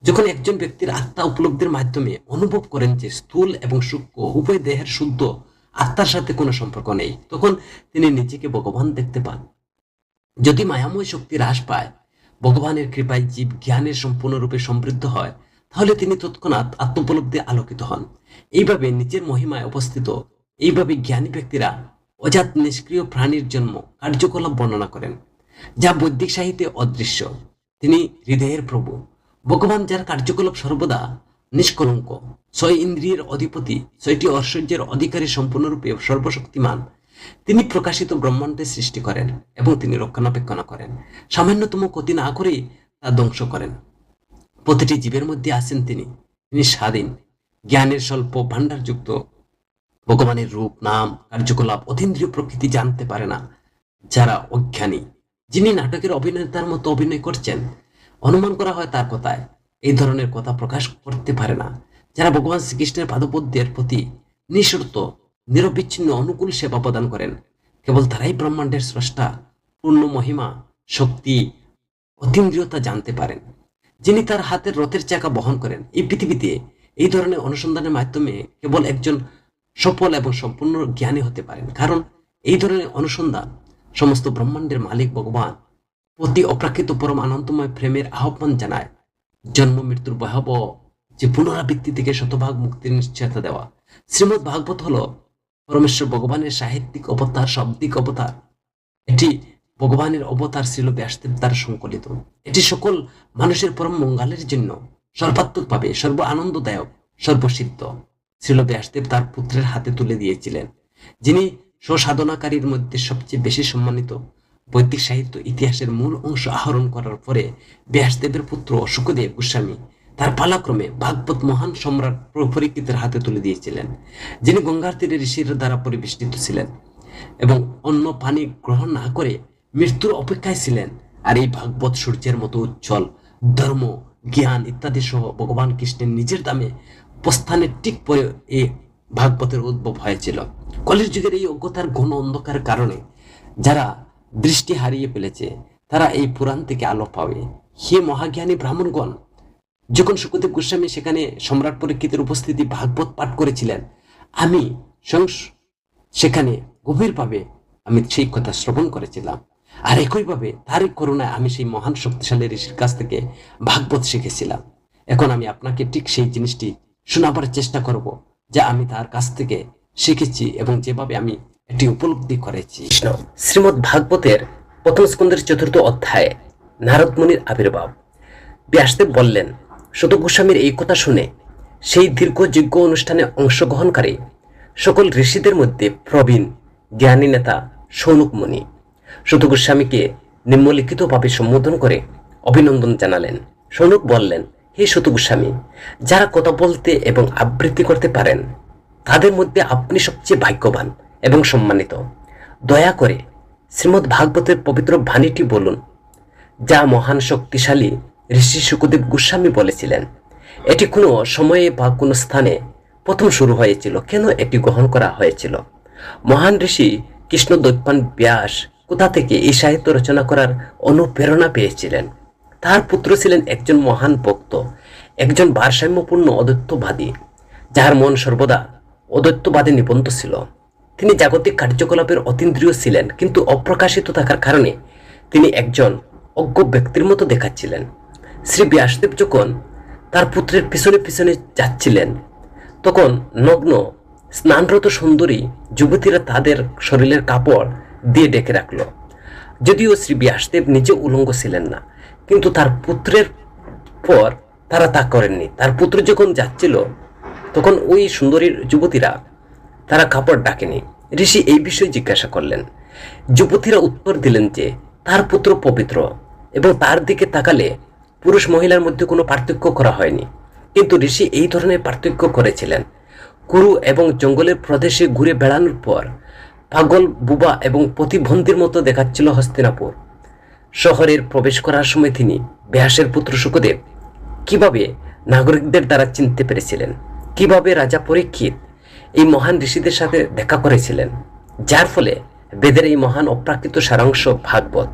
যখন একজন ব্যক্তির আত্মা উপলব্ধির মাধ্যমে অনুভব করেন যে স্থূল এবং সূক্ষ্ম উভয় দেহের শুদ্ধ আত্মার সাথে কোনো সম্পর্ক নেই, তখন তিনি নিজেকে ভগবান দেখতে পান। যদি মায়াময় শক্তি হ্রাস পায়, ভগবানের কৃপায় জীব জ্ঞানের সম্পূর্ণরূপে সমৃদ্ধ হয়, তাহলে তিনি তৎক্ষণাৎ আত্মোপলব্ধি আলোকিত হন। এইভাবে নিজের মহিমায় অবস্থিত এইভাবে জ্ঞানী ব্যক্তিরা অজাত নিষ্ক্রিয় প্রাণীর জন্ম কার্যকলাপ বর্ণনা করেন, যা বৈদিক সাহিত্যে অদৃশ্য। তিনি হৃদয়ের প্রভু ভগবান, যার কার্যকলাপ সর্বদা নিষ্কলঙ্ক, 6 ইন্দ্রিয়ের অধিপতি, 6টি ঐশ্বর্যের অধিকারী, সম্পূর্ণরূপে সর্বশক্তিমান। তিনি প্রকাশিত ব্রহ্মাণ্ডের সৃষ্টি করেন এবং তিনি রক্ষণাবেক্ষণ করেন, সামান্যতম ক্ষতি না করেই তা ধ্বংস করেন। প্রতিটি জীবের মধ্যে আছেন তিনি স্বাধীন, জ্ঞানের স্বল্প ভাণ্ডারযুক্ত। ভগবানের রূপ, নাম, কার্যকলাপ, অতীন্দ্রিয় প্রকৃতি জানতে পারে না যারা অজ্ঞানী। যিনি নাটকের অভিনেতার মতো অভিনয় করছেন, অনুমান করা হয় তার কথায় এই ধরনের কথা প্রকাশ করতে পারে না। যারা ভগবান শ্রীকৃষ্ণের পাদপদ্মের প্রতি নিঃশর্ত নিরবিচ্ছিন্ন অনুকূল সেবা প্রদান করেন, কেবল তারাই ব্রহ্মাণ্ডের স্রষ্টা, পূর্ণ মহিমা, শক্তি, অতীন্দ্রিয়তা জানতে পারেন। যিনি তার হাতের রথের চাকা বহন করেন। এই পৃথিবীতে এই ধরনের অনুসন্ধানের মাধ্যমে কেবল একজন সফল এবং সম্পূর্ণ জ্ঞানী হতে পারেন, কারণ এই ধরনের অনুসন্ধান সমস্ত ব্রহ্মাণ্ডের মালিক ভগবান প্রতি অপ্রাকৃত পরম আনন্দময় প্রেমের আহ্বান জানায়। জন্ম মৃত্যুর ভয়াবহ যে পুনরাবৃত্তি থেকে শতভাগ মুক্তির নিশ্চয়তা দেওয়া। শ্রীমদ্ ভাগবত হলো পরমেশ্বর ভগবানের সাহিত্যিক অবতার, শাব্দিক অবতার। এটি ভগবানের অবতার শ্রীল ব্যাসদেব দ্বারা সংকলিত। এটি সকল মানুষের পরম মঙ্গলের জন্য সর্বাত্মকভাবে সর্ব আনন্দদায়ক, সর্বসিদ্ধ। শ্রীল ব্যাসদেব তার পুত্রের হাতে তুলে দিয়েছিলেন, যিনি স্বসাধনাকারীর মধ্যে সবচেয়ে বেশি সম্মানিত। বৈদিক সাহিত্য ইতিহাসের মূল অংশ আহরণ করার পরে ব্যাসদেবের পুত্র শুকদেব গোস্বামী তার পালাক্রমে ভাগবত মহান সম্রাট পরীক্ষিতের হাতে তুলে দিয়েছিলেন, যিনি গঙ্গার তীরে ঋষির দ্বারা পরিবেষ্টিত ছিলেন এবং অন্য পানি গ্রহণ না করে মৃত্যুর অপেক্ষায় ছিলেন। আর এই ভাগবত সূর্যের মতো উজ্জ্বল, ধর্ম, জ্ঞান ইত্যাদি সহ ভগবান কৃষ্ণের নিজের দামে প্রস্থানের ঠিক পরে এই ভাগবতের উদ্ভব হয়েছিল। কলির যুগের এই অজ্ঞতার ঘন অন্ধকার কারণে যারা দৃষ্টি হারিয়ে ফেলেছে, তারা এই পুরাণ থেকে আলো পাবে। হে মহাজ্ঞানী ব্রাহ্মণগণ, যখন শুকদেব গোস্বামী সেখানে সম্রাট পরীক্ষিতের উপস্থিতি ভাগবত পাঠ করেছিলেন, আমি সেখানে গভীরভাবে আমি সেই কথা শ্রবণ করেছিলাম। আর একইভাবে তারই করুণায় আমি সেই মহান শক্তিশালী ঋষির কাছ থেকে ভাগবত শিখেছিলাম। এখন আমি আপনাকে ঠিক সেই জিনিসটি শোনাবার চেষ্টা করব, যা আমি তার কাছ থেকে শিখেছি এবং যেভাবে আমি এটি উপলব্ধি করেছি। শ্রীমদ্ ভাগবতের প্রথম স্কন্ধের 4র্থ অধ্যায়ে নারদ মুনির আবির্ভাব। ব্যাসদেব বললেন, শুত গোস্বামীর এই কথা শুনে সেই দীর্ঘ যজ্ঞ অনুষ্ঠানে অংশগ্রহণকারী সকল ঋষিদের মধ্যে প্রবীণ জ্ঞানী নেতা সৌনক মুনি শুত গোস্বামীকে নিম্নলিখিতভাবে সম্বোধন করে অভিনন্দন জানালেন। সৌনক বললেন, হে শুত গোস্বামী, যারা কথা বলতে এবং আবৃত্তি করতে পারেন, তাদের মধ্যে আপনি সবচেয়ে ভাগ্যবান এবং সম্মানিত। দয়া করে শ্রীমদ্ ভাগবতের পবিত্র বাণীটি বলুন, যা মহান শক্তিশালী ঋষি শুকদেব গোস্বামী বলেছিলেন। এটি কোনো সময়ে বা কোনো স্থানে প্রথম শুরু হয়েছিল, কেন এটি গ্রহণ করা হয়েছিল, মহান ঋষি কৃষ্ণদ্বৈপায়ন ব্যাস কোথা থেকে এই সাহিত্য রচনা করার অনুপ্রেরণা পেয়েছিলেন? তার পুত্র ছিলেন একজন মহান ভক্ত, একজন ভারসাম্যপূর্ণ অদ্বৈতবাদী, যার মন সর্বদা অদ্বৈতবাদে নিবদ্ধ ছিল। তিনি জাগতিক কার্যকলাপের অতীন্দ্রিয় ছিলেন, কিন্তু অপ্রকাশিত থাকার কারণে তিনি একজন অজ্ঞ ব্যক্তির মতো দেখাচ্ছিলেন। শ্রী ব্যাসদেব যখন তার পুত্রের পিছনে পিছনে যাচ্ছিলেন, তখন নগ্ন স্নানরত সুন্দরী যুবতীরা তাদের শরীরের কাপড় দিয়ে ডেকে রাখল। যদিও শ্রী ব্যাসদেব নিজে উলঙ্গ ছিলেন না, কিন্তু তার পুত্রের পর তারা তা করেননি। তার পুত্র যখন যাচ্ছিল, তখন ওই সুন্দরী যুবতীরা তারা কাপড় ডাকেনি। ঋষি এই বিষয়ে জিজ্ঞাসা করলেন। যুবতীরা উত্তর দিলেন যে তার পুত্র পবিত্র এবং তার দিকে তাকালে পুরুষ মহিলার মধ্যে কোনো পার্থক্য করা হয়নি। কিন্তু ঋষি এই ধরনের পার্থক্য করেছিলেন। কুরু এবং জঙ্গলের প্রদেশে ঘুরে বেড়ানোর পর পাগল, বুবা এবং প্রতিবন্ধীর মতো দেখাচ্ছিল হস্তিনাপুর। শহরের প্রবেশ করার সময় তিনি ব্যাসের পুত্র শুকদেব কিভাবে নাগরিকদের দ্বারা চিনতে পেরেছিলেন, কিভাবে রাজা পরীক্ষিত এই মহান ঋষিদের সাথে দেখা করেছিলেন, যার ফলে বেদের এই মহান অপ্রাকৃত সারাংশ ভাগবত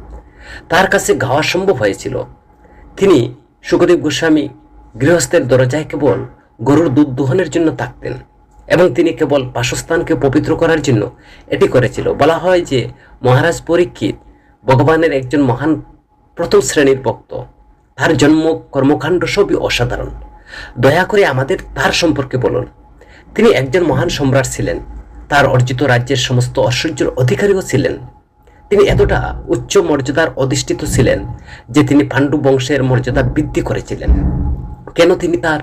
তার কাছে গাওয়া সম্ভব হয়েছিল। তিনি শুকদেব গোস্বামী গৃহস্থের দরজায় কেবল গরুর দুধ দোহনের জন্য থাকতেন এবং তিনি কেবল বাসস্থানকে পবিত্র করার জন্য এটি করেছিল। বলা হয় যে মহারাজ পরীক্ষিত ভগবানের একজন মহান প্রথম শ্রেণীর ভক্ত। তার জন্ম, কর্মকাণ্ড সবই অসাধারণ। দয়া করে আমাদের তার সম্পর্কে বলুন। তিনি একজন মহান সম্রাট ছিলেন, তার অর্জিত রাজ্যের সমস্ত ঐশ্বর্যের অধিকারীও ছিলেন। তিনি এতটা উচ্চ মর্যাদার অধিষ্ঠিত ছিলেন যে তিনি পাণ্ডু বংশের মর্যাদা বৃদ্ধি করেছিলেন। কেন তিনি তার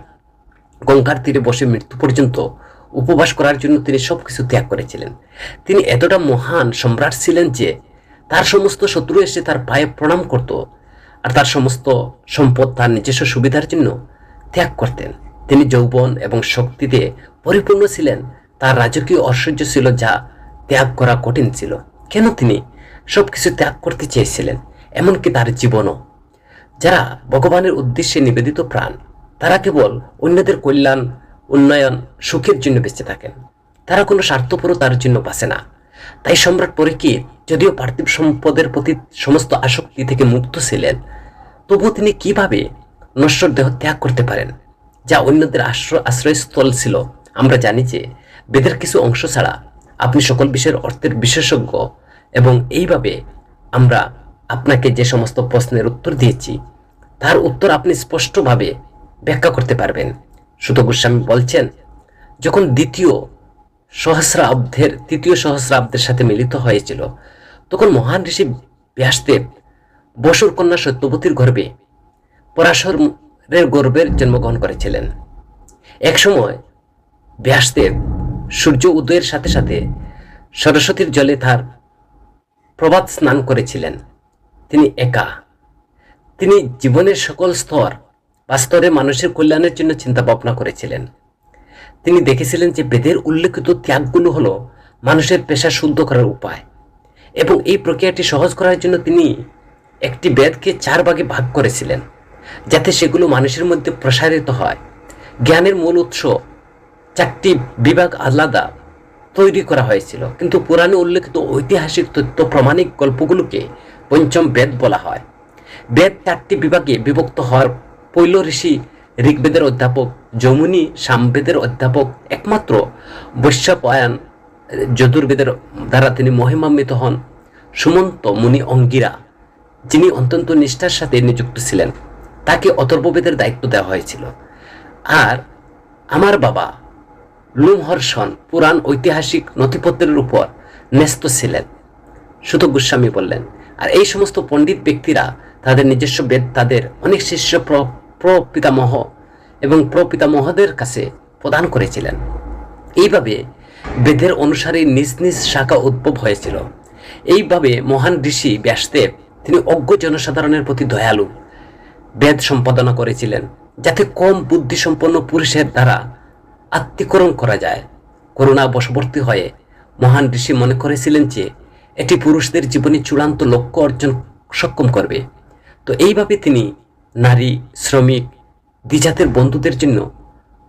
গঙ্গার তীরে বসে মৃত্যু পর্যন্ত উপবাস করার জন্য তিনি সবকিছু ত্যাগ করেছিলেন। তিনি এতটা মহান সম্রাট ছিলেন যে তার সমস্ত শত্রু এসে তার পায়ে প্রণাম করত, আর তার সমস্ত সম্পদ তার নিজস্ব সুবিধার জন্য ত্যাগ করতেন। তিনি যৌবন এবং শক্তিতে পরিপূর্ণ ছিলেন। তার রাজকীয় ঐশ্বর্য ছিল যা ত্যাগ করা কঠিন ছিল। কেন তিনি সবকিছু ত্যাগ করতে চেয়েছিলেন? এমনকি তার জীবনও। যারা ভগবানের উদ্দেশ্যে নিবেদিত প্রাণ, তারা কেবল অন্যদের কল্যাণ, উন্নয়ন, সুখের জন্য বেঁচে থাকেন। তারা কোনো স্বার্থপরতার জন্য বাঁচে না। তাই সম্রাট পরীক্ষিত যদিও পার্থিব সম্পদের প্রতি সমস্ত আসক্তি থেকে মুক্ত ছিলেন, তবুও তিনি কিভাবে নশ্বর দেহ ত্যাগ করতে পারেন, যা অন্যদের আশ্রয়স্থল ছিল? আমরা জানি যে বেদের কিছু অংশ ছাড়া আপনি সকল বিষয়ের অর্থের বিশেষজ্ঞ, এবং এইভাবে আমরা আপনাকে যে সমস্ত প্রশ্নের উত্তর দিয়েছি তার উত্তর আপনি স্পষ্টভাবে ব্যাখ্যা করতে পারবেন। সুত গোস্বামী বলছেন, যখন তৃতীয় সহস্রাব্দের সাথে মিলিত হয়েছিল, তখন মহান ঋষি ব্যাসদেব বসুর কন্যা সত্যবতীর গর্ভে পরাশরের গর্ভের জন্মগ্রহণ করেছিলেন। একসময় ব্যাসদেব সূর্য উদয়ের সাথে সাথে সরস্বতীর জলে তার প্রভাত স্নান করেছিলেন। তিনি একা। তিনি জীবনের সকল স্তর বা স্তরে মানুষের কল্যাণের জন্য চিন্তা ভাবনা করেছিলেন। তিনি দেখেছিলেন যে বেদের উল্লেখিত ত্যাগগুলো হলো মানুষের পেশা শুদ্ধ করার উপায়, এবং এই প্রক্রিয়াটি সহজ করার জন্য তিনি একটি বেদকে 4 ভাগে ভাগ করেছিলেন, যাতে সেগুলো মানুষের মধ্যে প্রসারিত হয়। জ্ঞানের মূল উৎস 4টি বিভাগ আলাদা তৈরি করা হয়েছিল, কিন্তু পুরাণে উল্লেখিত ঐতিহাসিক তথ্য প্রমাণিক গল্পগুলোকে পঞ্চম বেদ বলা হয়। বেদ 4টি বিভাগে বিভক্ত হওয়ার পৈল ঋষি ঋগ্বেদের অধ্যাপক, যমুনি সামবেদের অধ্যাপক, একমাত্র বৈশ্যপায়ন যজুর্বেদের দ্বারা তিনি মহিমান্বিত হন। সুমন্ত মুনি অঙ্গিরা, যিনি অত্যন্ত নিষ্ঠার সাথে নিযুক্ত ছিলেন, তাকে অথর্ববেদের দায়িত্ব দেওয়া হয়েছিল। আর আমার বাবা লোমহর্ষণ পুরাণ ঐতিহাসিক নথিপত্রের উপর ন্যস্ত ছিলেন, সুত গোস্বামী বললেন। আর এই সমস্ত পণ্ডিত ব্যক্তিরা তাদের নিজস্ব বেদ তাদের অনেক শিষ্য প্রপিতামহ এবং প্রপিতামহদের কাছে প্রদান করেছিলেন। এইভাবে বেদের অনুসারে নিজ নিজ শাখা উদ্ভব হয়েছিল। এইভাবে মহান ঋষি ব্যাসদেব তিনি অজ্ঞ জনসাধারণের প্রতি দয়ালু বেদ সম্পাদনা করেছিলেন, যাতে কম বুদ্ধিসম্পন্ন পুরুষের দ্বারা আত্মীকরণ করা যায়। করুণা বশবর্তী হয়ে মহান ঋষি মনে করেছিলেন যে এটি পুরুষদের জীবনে চূড়ান্ত লক্ষ্য অর্জন সক্ষম করবে। তো এইভাবে তিনি নারী, শ্রমিক, দ্বিজাতের বন্ধুদের জন্য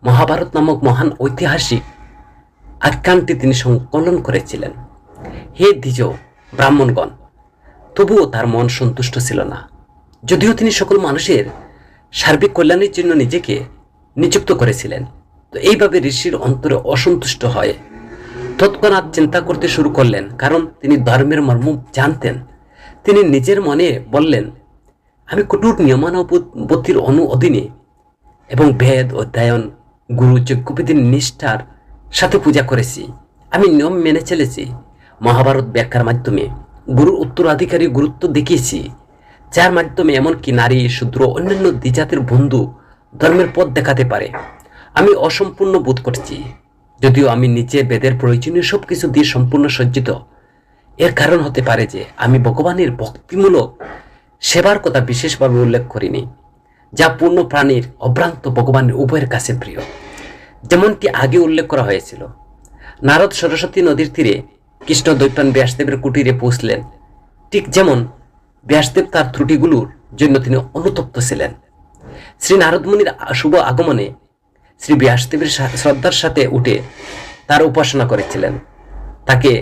মহাভারত নামক মহান ঐতিহাসিক আখ্যানটি তিনি সংকলন করেছিলেন। হে দ্বিজ ব্রাহ্মণগণ, তবুও তার মন সন্তুষ্ট ছিল না। যদিও তিনি সকল মানুষের সার্বিক কল্যাণের জন্য নিজেকে নিযুক্ত করেছিলেন, তো এইভাবে ঋষির অন্তরে অসন্তুষ্ট হয়ে তৎক্ষণাৎ চিন্তা করতে শুরু করলেন, কারণ তিনি ধর্মের মর্ম জানতেন। তিনি নিজের মনে বললেন, আমি কঠোর নিয়মানুবর্তির অধীনে এবং বেদ অধ্যয়ন, গুরু যজ্ঞবিধির নিষ্ঠার সাথে পূজা করেছি। আমি নিয়ম মেনে চলেছি। মহাভারত ব্যাখ্যার মাধ্যমে গুরুর উত্তরাধিকারী গুরুত্ব দেখিয়েছি, যার মাধ্যমে এমনকি নারী, শূদ্র, অন্যান্য দ্বিজাতির বন্ধু ধর্মের পথ দেখাতে পারে। আমি অসম্পূর্ণ বোধ করছি, যদিও আমি নিচে বেদের প্রয়োজনীয় সব কিছু দিয়ে সম্পূর্ণ সজ্জিত। এর কারণ হতে পারে যে আমি ভগবানের ভক্তিমূলক সেবার কথা বিশেষভাবে উল্লেখ করিনি, যা পূর্ণ প্রাণীর অভ্রান্ত ভগবানের উভয়ের কাছে প্রিয়। যেমনটি আগে উল্লেখ করা হয়েছিল, নারদ সরস্বতী নদীর তীরে কৃষ্ণ দৈপায়ন ব্যাসদেবের কুটিরে পৌঁছলেন, ঠিক যেমন ব্যাসদেব তার ত্রুটিগুলোর জন্য তিনি অনুতপ্ত ছিলেন। শ্রী নারদমুনির শুভ আগমনে শ্রী ব্যাসদেবের শ্রদ্ধার সাথে উঠে তার উপাসনা করেছিলেন। তাকে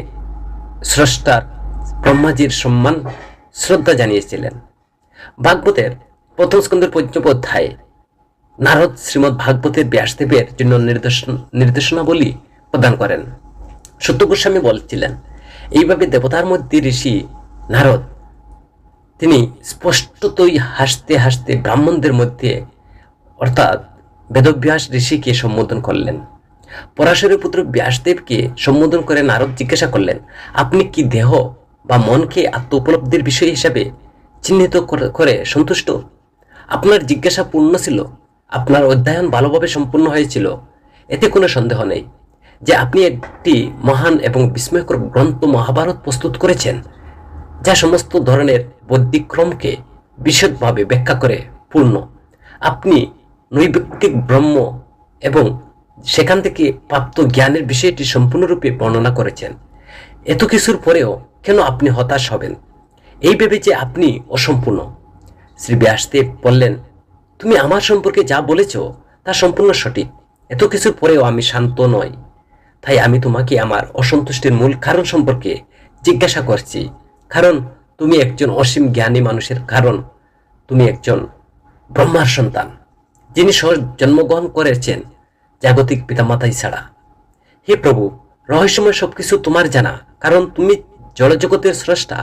স্রষ্টার ব্রহ্মাজির সম্মান শ্রদ্ধা জানিয়েছিলেন। ভাগবতের প্রথম স্কন্ধের ৫ম অধ্যায়ে নারদ শ্রীমৎ ভাগবতের ব্যাসদেবের জন্য নির্দেশনাবলী প্রদান করেন। সত্য গোস্বামী বলছিলেন, এইভাবে দেবতার মধ্যে ঋষি নারদ তিনি স্পষ্টতই হাসতে হাসতে ব্রাহ্মণদের মধ্যে অর্থাৎ বেদব্যাস ঋষিকে সম্বোধন করলেন। পরাশরের পুত্র ব্যাসদেবকে সম্বোধন করে নারদ জিজ্ঞাসা করলেন, আপনি কি দেহ বা মনকে আত্ম উপলব্ধির বিষয় হিসাবে চিহ্নিত করে সন্তুষ্ট? আপনার জিজ্ঞাসা পূর্ণ ছিল, আপনার অধ্যয়ন ভালোভাবে সম্পূর্ণ হয়েছিল, এতে কোনো সন্দেহ নেই যে আপনি একটি মহান এবং বিস্ময়কর গ্রন্থ মহাভারত প্রস্তুত করেছেন, যা সমস্ত ধরনের বৌদ্ধিক্রমকে বিশদভাবে ব্যাখ্যা করে পূর্ণ। আপনি নৈর্ব্যক্তিক ব্রহ্ম এবং সেখান থেকে প্রাপ্ত জ্ঞানের বিষয়টি সম্পূর্ণরূপে বর্ণনা করেছেন। এত কিছুর পরেও কেন আপনি হতাশ হবেন এই ভেবে যে আপনি অসম্পূর্ণ? শ্রী ব্যাসদেব বললেন, তুমি আমার সম্পর্কে যা বলেছ তা সম্পূর্ণ সঠিক। এত কিছুর পরেও আমি শান্ত নই, তাই আমি তোমাকে আমার অসন্তুষ্টির মূল কারণ সম্পর্কে জিজ্ঞাসা করছি। কারণ তুমি একজন অসীম জ্ঞানী মানুষের কারণ, তুমি একজন ব্রহ্মার সন্তান, যিনি জন্মগ্রহণ করেছেন জাগতিক পিতামাতাই ছাড়া। হে প্রভু, রহস্যময় সবকিছু তোমার জানা, কারণ তুমি জড়জগতের স্রষ্টা,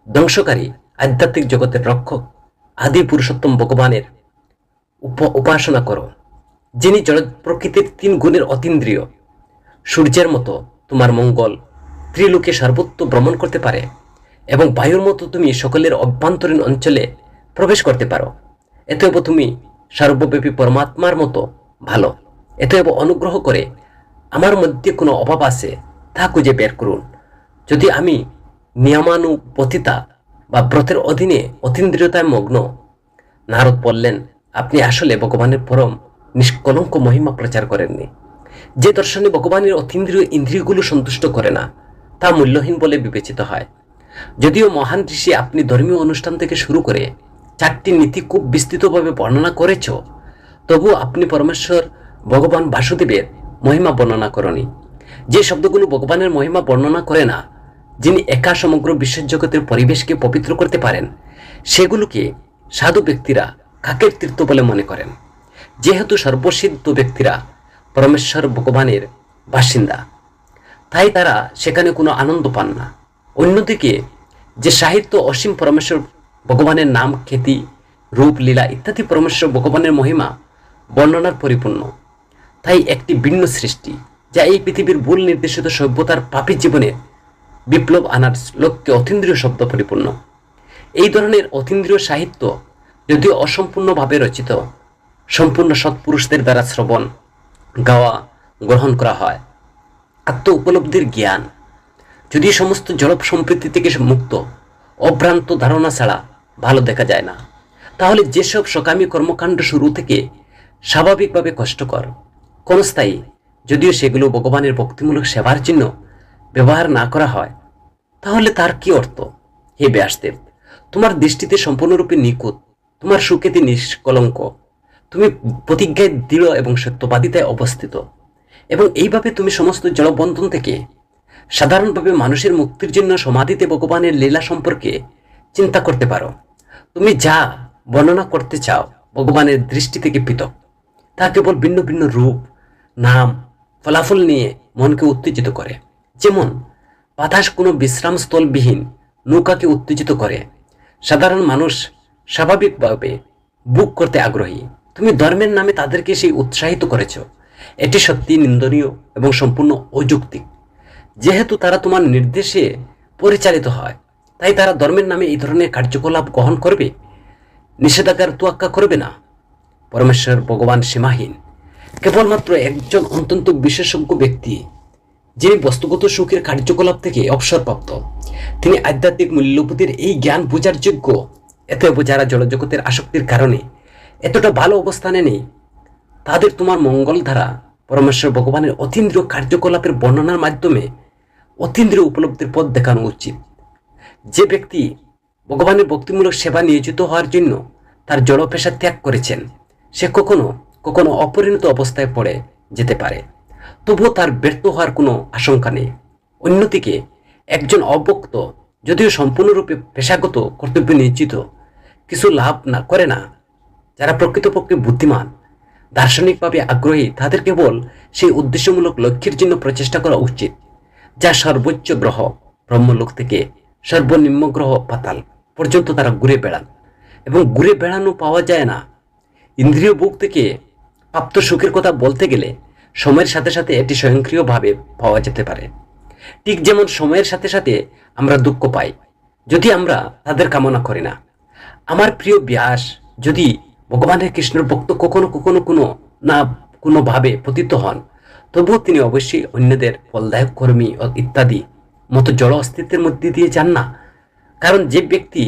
ধ্বংসকারী, আধ্যাত্মিক জগতের রক্ষক, আদি পুরুষোত্তম ভগবানের উপাসনা করো, যিনি জড় প্রকৃতির ৩ গুণের অতীন্দ্রিয়। সূর্যের মতো তোমার মঙ্গল ত্রিলোকে সর্বত্র ভ্রমণ করতে পারে এবং বায়ুর মতো তুমি সকলের অভ্যন্তরীণ অঞ্চলে প্রবেশ করতে পারো। এতএব তুমি সর্বব্যাপী পরমাত্মার মতো ভালো। এতএব অনুগ্রহ করে আমার মধ্যে কোনো অভাব আছে তা খুঁজে বের করুন। যদি আমি নিয়মানুবর্তিতা বা ব্রতের অধীনে অতীন্দ্রিয়তায় মগ্ন। নারদ বললেন, আপনি আসলে ভগবানের পরম নিষ্কলঙ্ক মহিমা প্রচার করেননি। যে দর্শনে ভগবানের অতীন্দ্রিয় ইন্দ্রিয়গুলো সন্তুষ্ট করে না, তা মূল্যহীন বলে বিবেচিত হয়। যদিও মহান ঋষি আপনি ধর্মীয় অনুষ্ঠান থেকে শুরু করে 4টি নীতি খুব বিস্তৃতভাবে বর্ণনা করেছ, তবু আপনি পরমেশ্বর ভগবান বাসুদেবের মহিমা বর্ণনা করনি। যে শব্দগুলো ভগবানের মহিমা বর্ণনা করে না, যিনি একা সমগ্র বিশ্বজগতের পরিবেশকে পবিত্র করতে পারেন, সেগুলোকে সাধু ব্যক্তিরা কাকের তীর্থ বলে মনে করেন। যেহেতু সর্বসিদ্ধ ব্যক্তিরা পরমেশ্বর ভগবানের বাসিন্দা, তাই তারা সেখানে কোনো আনন্দ পান না। অন্যদিকে যে সাহিত্য অসীম পরমেশ্বর ভগবানের নাম, খ্যাতি, রূপ, লীলা ইত্যাদি পরমেশ্বর ভগবানের মহিমা বর্ণনার পরিপূর্ণ, তাই একটি ভিন্ন সৃষ্টি যা এই পৃথিবীর ভুল নির্দেশিত সভ্যতার পাপী জীবনে বিপ্লব আনার লক্ষ্যে অতীন্দ্রিয় শব্দ পরিপূর্ণ। এই ধরনের অতীন্দ্রিয় সাহিত্য যদিও অসম্পূর্ণভাবে রচিত, সম্পূর্ণ সৎপুরুষদের দ্বারা শ্রবণ, গাওয়া, গ্রহণ করা হয়। আত্ম উপলব্ধির জ্ঞান যদি সমস্ত জড় সম্পৃক্তি থেকে মুক্ত, অভ্রান্ত ধারণা ছাড়া ভালো দেখা যায় না, তাহলে যেসব সকামী কর্মকাণ্ড শুরু থেকে স্বাভাবিকভাবে কষ্টকর, ক্ষণস্থায়ী, যদিও সেগুলো ভগবানের ভক্তিমূলক সেবার জন্য ব্যবহার না করা হয়, তাহলে তার কি অর্থ? হে ব্যাসদেব, তোমার দৃষ্টিতে সম্পূর্ণরূপে নিখুঁত, তোমার সুখ্যাতি নিষ্কলঙ্ক, তুমি প্রতিজ্ঞায় দৃঢ় এবং সত্যবাদিতায় অবস্থিত। এবং এইভাবে তুমি সমস্ত জড়বন্ধন থেকে সাধারণভাবে মানুষের মুক্তির জন্য সমাধিতে ভগবানের লীলা সম্পর্কে চিন্তা করতে পারো। তুমি যা বর্ণনা করতে চাও ভগবানের দৃষ্টি থেকে পৃথক, তা কেবল ভিন্ন ভিন্ন রূপ, নাম, ফলাফল নিয়ে মনকে উত্তেজিত করে। যেমন বাতাস কোনো বিশ্রামস্থলবিহীন নৌকাকে উত্তেজিত করে, সাধারণ মানুষ স্বাভাবিকভাবে বুক করতে আগ্রহী। তুমি ধর্মের নামে তাদেরকে সেই উৎসাহিত করেছ। এটি সত্যি নিন্দনীয় এবং সম্পূর্ণ অযৌক্তিক। যেহেতু তারা তোমার নির্দেশে পরিচালিত হয়, তাই তারা ধর্মের নামে এই ধরনের কার্যকলাপ গ্রহণ করবে, নিষেধাজ্ঞার তোয়াক্কা করবে না। পরমেশ্বর ভগবান সীমাহীন। কেবলমাত্র একজন অত্যন্ত বিশেষজ্ঞ ব্যক্তি, যিনি বস্তুগত সুখের কার্যকলাপ থেকে অবসরপ্রাপ্ত, তিনি আধ্যাত্মিক মূল্যবোধের এই জ্ঞান বোঝার যোগ্য। এতএব যারা জড়জগতের আসক্তির কারণে এতটা ভালো অবস্থানে নেই, তাদের তোমার মঙ্গল ধারা পরমেশ্বর ভগবানের অতীন্দ্রিয় কার্যকলাপের বর্ণনার মাধ্যমে অতীন্দ্রিয় উপলব্ধির পথ দেখানো উচিত। যে ব্যক্তি ভগবানের ভক্তিমূলক সেবা নিয়োজিত হওয়ার জন্য তার জড় পেশা ত্যাগ করেছেন, সে কখনো কখনো অপরিণত অবস্থায় পড়ে যেতে পারে, তবুও তার ব্যর্থ হওয়ার কোনো আশঙ্কা নেই। অন্যদিকে একজন অভক্ত যদিও সম্পূর্ণরূপে পেশাগত কর্তব্যে নিয়োজিত কিছু লাভ না করে না, যারা প্রকৃতপক্ষে বুদ্ধিমান, দার্শনিকভাবে আগ্রহী, তাদের কেবল সেই উদ্দেশ্যমূলক লক্ষ্যের জন্য প্রচেষ্টা করা উচিত, যা সর্বোচ্চ গ্রহ ব্রহ্মলোক থেকে সর্বনিম্ন গ্রহ পাতাল পর্যন্ত তারা ঘুরে বেড়ান। এবং ঘুরে বেড়ানো পাওয়া যায় না। ইন্দ্রিয় ভোগ থেকে প্রাপ্ত সুখের কথা বলতে গেলে সময়ের সাথে সাথে এটি স্বয়ংক্রিয়ভাবে পাওয়া যেতে পারে। ঠিক যেমন সময়ের সাথে সাথে আমরা দুঃখ পাই, যদি আমরা তাদের কামনা করি না। আমার প্রিয় ব্যাস যদি ভগবানের কৃষ্ণের ভক্ত কখনো কখনো কোনোভাবে পতিত হন, তবুও তিনি অবশ্যই অন্যদের ফলদায়ক কর্মী ইত্যাদি মতো জড় অস্তিত্বের মধ্যে দিয়ে যান না। কারণ যে ব্যক্তি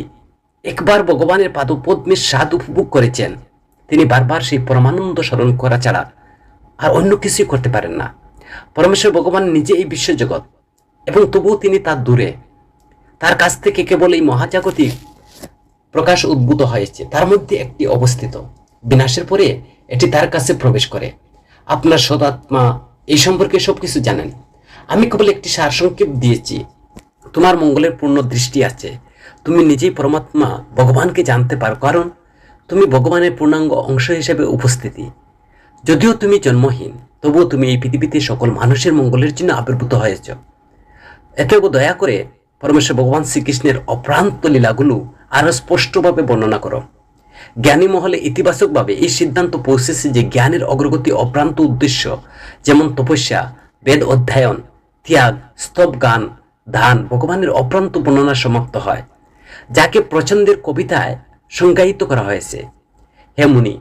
একবার ভগবানের পাদপদ্মের স্বাদ উপভোগ করেছেন, তিনি বারবার সেই পরমানন্দ স্মরণ করা ছাড়া আর অন্য কিছুই করতে পারেন না। পরমেশ্বর ভগবান নিজে এই বিশ্বজগৎ, এবং তবুও তিনি তার দূরে। তার কাছ থেকে কেবল এই মহাজাগতিক প্রকাশ উদ্ভূত হয়েছে, তার মধ্যে একটি অবস্থিত। বিনাশের পরে এটি তার কাছে প্রবেশ করে। আপনার সদাত্মা এই সম্পর্কে সবকিছু জানেন। আমি কেবল একটি সারসংক্ষেপ দিয়েছি। তোমার মঙ্গলের পূর্ণ দৃষ্টি আছে। তুমি নিজেই পরমাত্মা ভগবানকে জানতে পারো, কারণ তুমি ভগবানের পূর্ণাঙ্গ অংশ হিসেবে উপস্থিতি। যদিও তুমি জন্মহীন, তবুও তুমি এই পৃথিবীতে সকল মানুষের মঙ্গলের জন্য আবির্ভূত হয়েছ। এতএব দয়া করে পরমেশ্বর ভগবান শ্রীকৃষ্ণের অপ্রান্ত লীলাগুলো আরো স্পষ্টভাবে বর্ণনা করো। জ্ঞানী মহলে ইতিবাচকভাবে এই সিদ্ধান্ত পৌঁছেছে যে জ্ঞানের অগ্রগতি অপ্রান্ত উদ্দেশ্য, যেমন তপস্যা, বেদ অধ্যয়ন, ত্যাগ, স্তব, গান, ধান, ভগবানের অপ্রান্ত বর্ণনা সমাপ্ত হয়, যাকে প্রচন্দের কবিতায় সংজ্ঞায়িত করা হয়েছে। হে মুনি,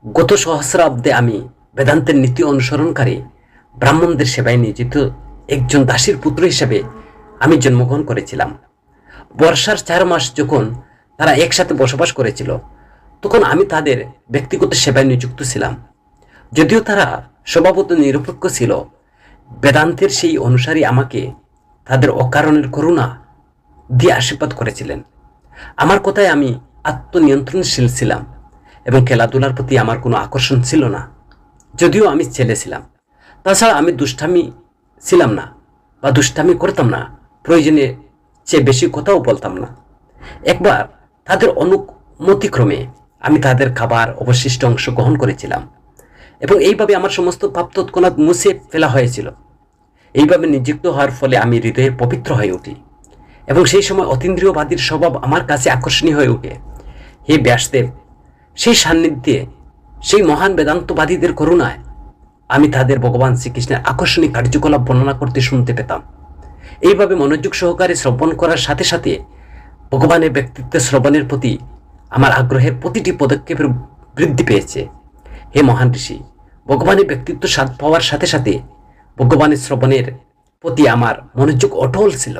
গত সহস্রাব্দে আমি বেদান্তের নীতি অনুসরণকারী ব্রাহ্মণদের সেবায় নিয়োজিত একজন দাসীর পুত্র হিসেবে আমি জন্মগ্রহণ করেছিলাম। বর্ষার 4 মাস যখন তারা একসাথে বসবাস করেছিল, তখন আমি তাদের ব্যক্তিগত সেবায় নিযুক্ত ছিলাম। যদিও তারা স্বভাবত নিরপেক্ষ ছিল, বেদান্তের সেই অনুসারী আমাকে তাদের অকারণের করুণা দিয়ে আশীর্বাদ করেছিলেন। আমার কথায় আমি আত্মনিয়ন্ত্রণশীল ছিলাম এবং খেলাধুলার প্রতি আমার কোনো আকর্ষণ ছিল না, যদিও আমি ছেলে ছিলাম। তাছাড়া আমি দুষ্টামি ছিলাম না বা দুষ্টামি করতাম না, প্রয়োজনে চেয়ে বেশি কথাও বলতাম না। একবার তাদের অনুমতিক্রমে আমি তাদের খাবার অবশিষ্ট অংশ গ্রহণ করেছিলাম এবং এইভাবে আমার সমস্ত পাপ তৎক্ষণাৎ মুছে ফেলা হয়েছিল। এইভাবে নিযুক্ত হওয়ার ফলে আমি হৃদয়ে পবিত্র হয়ে উঠি এবং সেই সময় অতীন্দ্রিয়বাদীর স্বভাব আমার কাছে আকর্ষণীয় হয়ে ওঠে। হে ব্যাসদেব, সেই সান্নিধ্যে, সেই মহান বেদান্তবাদীদের করুণায় আমি তাদের ভগবান শ্রীকৃষ্ণের আকর্ষণীয় কার্যকলাপ বর্ণনা করতে শুনতে পেতাম। এইভাবে মনোযোগ সহকারে শ্রবণ করার সাথে সাথে ভগবানের ব্যক্তিত্বের শ্রবণের প্রতি আমার আগ্রহের প্রতিটি পদক্ষেপের বৃদ্ধি পেয়েছে। হে মহান ঋষি, ভগবানের ব্যক্তিত্ব স্বাদ পাওয়ার সাথে সাথে ভগবানের শ্রবণের প্রতি আমার মনোযোগ অটল ছিল।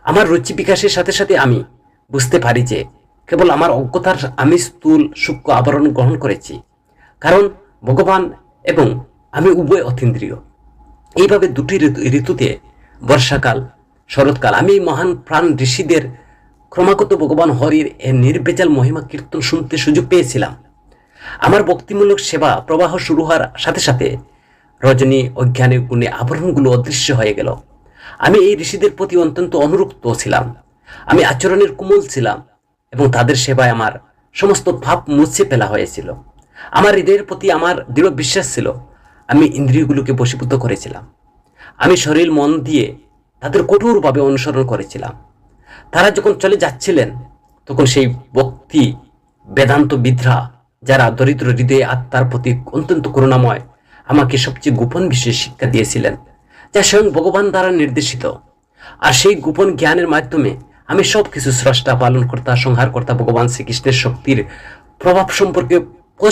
আমার রুচি বিকাশের সাথে সাথে আমি বুঝতে পারি যে কেবল আমার অজ্ঞতার আমি স্থূল সূক্ষ্ম আবরণ গ্রহণ করেছি, কারণ ভগবান এবং আমি উভয় অতীন্দ্রিয়। এইভাবে দুটি ঋতুতে, বর্ষাকাল, শরৎকাল, আমি মহান প্রাণ ঋষিদের ক্রমাগত ভগবান হরির এর নির্বেজাল মহিমা কীর্তন শুনতে সুযোগ পেয়েছিলাম। আমার ভক্তিমূলক সেবা প্রবাহ শুরু হওয়ার সাথে সাথে রজনী অজ্ঞানের গুণে আবরণগুলো অদৃশ্য হয়ে গেল। আমি এই ঋষিদের প্রতি অত্যন্ত অনুরক্ত ছিলাম। আমি আচরণের কোমল ছিলাম এবং তাদের সেবায় আমার সমস্ত ভাব মুছে ফেলা হয়েছিল। আমার হৃদয়ের প্রতি আমার দৃঢ় বিশ্বাস ছিল। আমি ইন্দ্রিয়গুলোকে বশীভূত করেছিলাম। আমি শরীর মন দিয়ে তাদের কঠোরভাবে অনুসরণ করেছিলাম। তারা যখন চলে যাচ্ছিলেন তখন সেই ভক্তি বেদান্তবিদরা, যারা দরিদ্র হৃদয়ে আত্মার প্রতি অত্যন্ত করুণাময়, আমাকে সবচেয়ে গোপন বিষয়ে শিক্ষা দিয়েছিলেন, যা স্বয়ং ভগবান দ্বারা নির্দেশিত। আর সেই গোপন জ্ঞানের মাধ্যমে আমি সবকিছু স্রষ্টা, পালনকর্তা, সংহারকর্তা ভগবান শ্রীকৃষ্ণের শক্তির প্রভাব সম্পর্কে